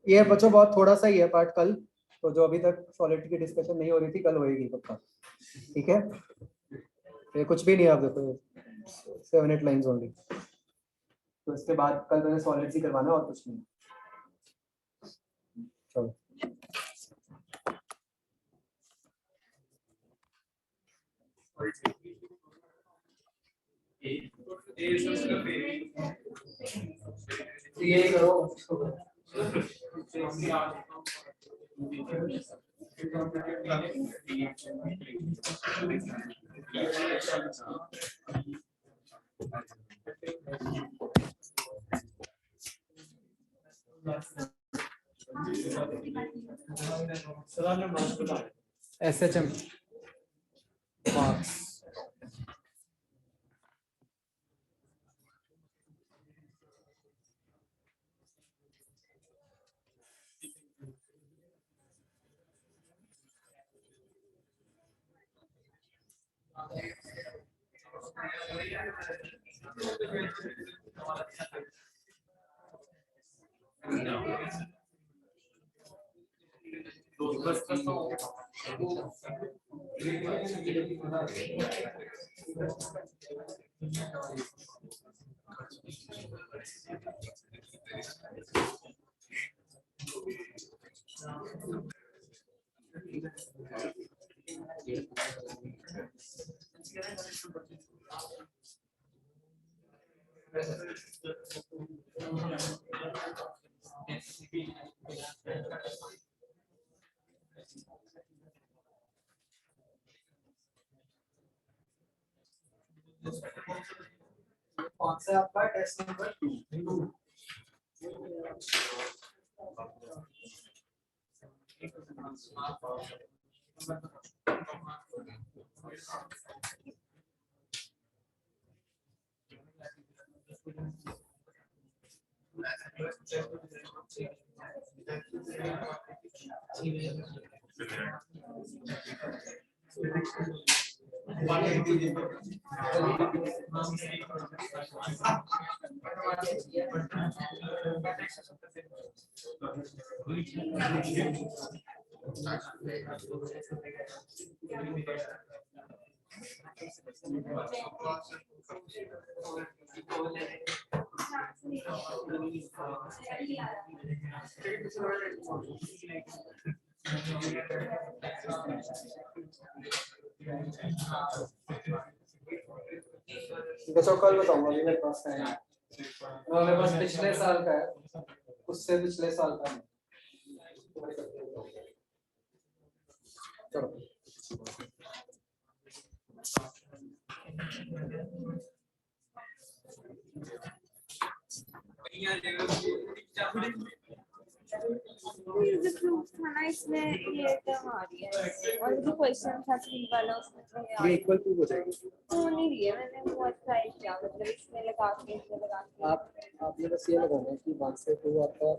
ये बच्चों बहुत थोड़ा सा ही है पार्ट कल, तो जो अभी तक सॉलिड की डिस्कशन नहीं हो रही थी कल होएगी पक्का, ठीक है? ये कुछ भी नहीं है, आप देखो 7-8 लाइंस ओनली, तो इसके बाद कल मैंने सॉलिड्स ही करवाना और कुछ नहीं। चलो ये करो SHM मार्क्स कौन सा आपका टेस्ट नंबर 2? बच्चों कल बताऊंगा मेरे पास है, मेरे पास पिछले साल का है, उससे पिछले साल का है। चलो जो प्रूफ था ना इसमें ये टर्म आ रही है और जो क्वेश्चन था 3 वाला उसमें तो ये आ ये इक्वल टू हो जाएगी। तो नहीं रही है, मैंने बहुत ट्राई किया, मतलब इसमें लगा के इसमें लगा के आपने बस ये लगाना है कि 1 से 2 आपका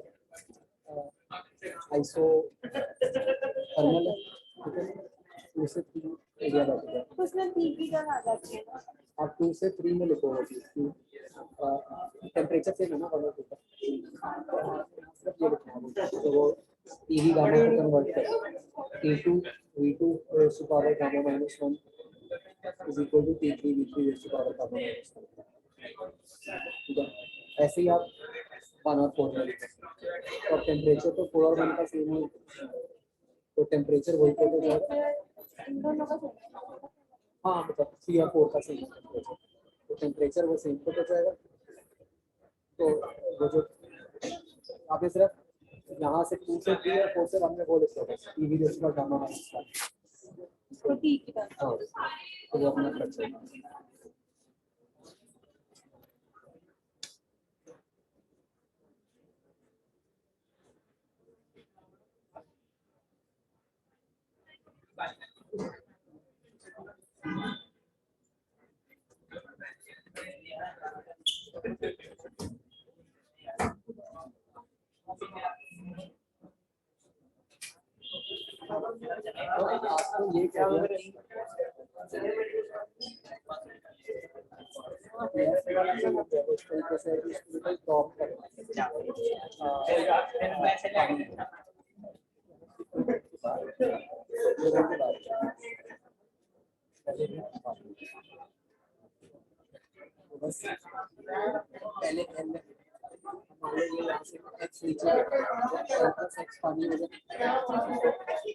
आइसो थर्मल है, ठीक है, 2 से 3 एरिया बैठ गया। तो उसमें पीपी का आ जाती है ना, आप 2 से 3 में लिखो टेम्परेचर से ना वाला होता है, सिर्फ ये लिखना है तो वो टीवी गामा को कन्वर्ट कर T2 V2 raised to power gamma minus 1 is equal to T3 V3 raised to power gamma minus 1, ठीक है। ऐसे ही आप 1 और 4 में लिखें और टेम्परेचर तो 4 और 1 का सेम है, तो टेम्परेचर वही पे हो जाएगा। इन दोनों का सही। हाँ मतलब 3 और 4 का सेम टेम्परेचर, तो टेम्परेचर वो सेम पे हो जाएगा। तो वो जो आप सिर्फ यहाँ से 2 से 3 और 4 से 1 में वो लिख दो बस टीवी रेस का गामा माइनस 1, तो ठीक है। हाँ तो वो अपना कर सकते हैं। आपको ये क्या लग रहा है टॉप बस पहले हमारे ये यहाँ से एक्स नीचे एक्स पानी हो जाए,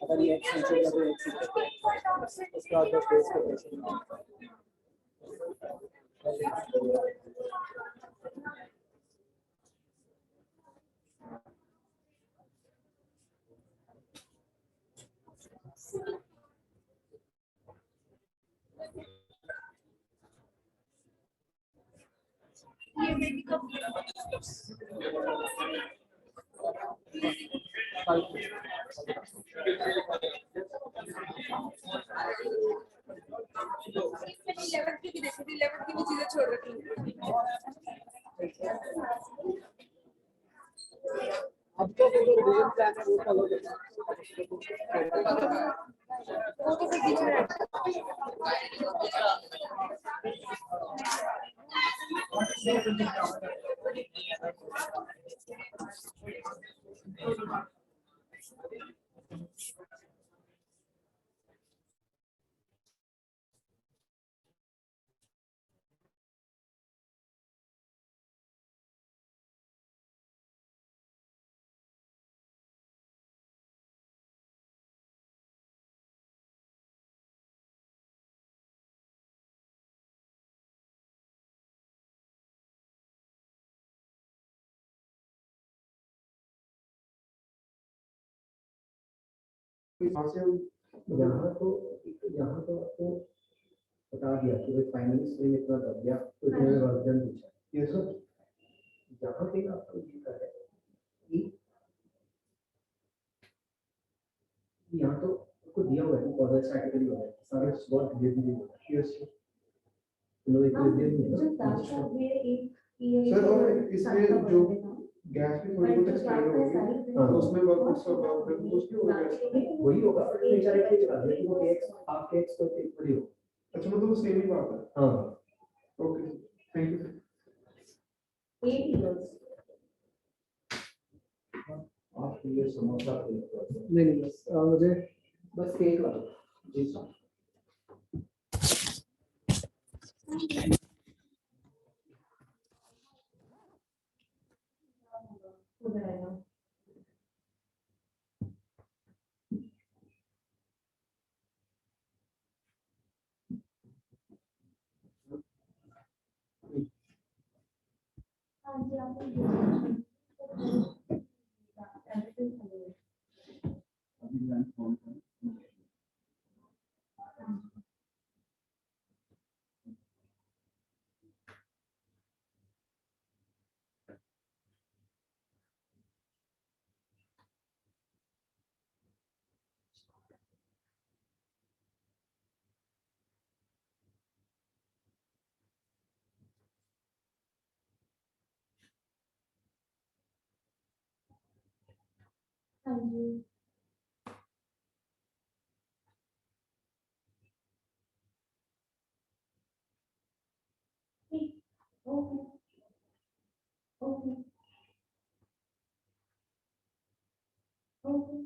अगर ये एक्स नीचे गया तो एक्स उसके बाद बस बेस को ये मेरी कब लेवल की भी देखो, लेवल की भी चीजें छोड़ रखी अब तो जो रिवीजन प्लान है वो फॉलो करना वो तो फिर बीच में यहाँ तो आपको बता दिया कि भाई फाइनेंस में इतना दब गया तो इतने वर्जन पूछा ये सब यहाँ पे आपको लिखा है कि यहाँ तो आपको दिया हुआ है कॉलेज कैटेगरी हो है सारे बहुत धीरे-धीरे हो रहा है यस लो एक सर और इसमें जो गैस भी थोड़ी बहुत एक्सपेंड होगी तो उसमें वर्क कुछ भी होगा वही होगा बट नेचर है कि चला दे वो एक्स आपके एक्स को एक बड़ी हो अच्छा मतलब वो सेम ही बात है हाँ ओके थैंक यू 8 इयर्स आप ये समोसा नहीं बस मुझे बस केक ला दो जी सर Okay. Okay. Okay.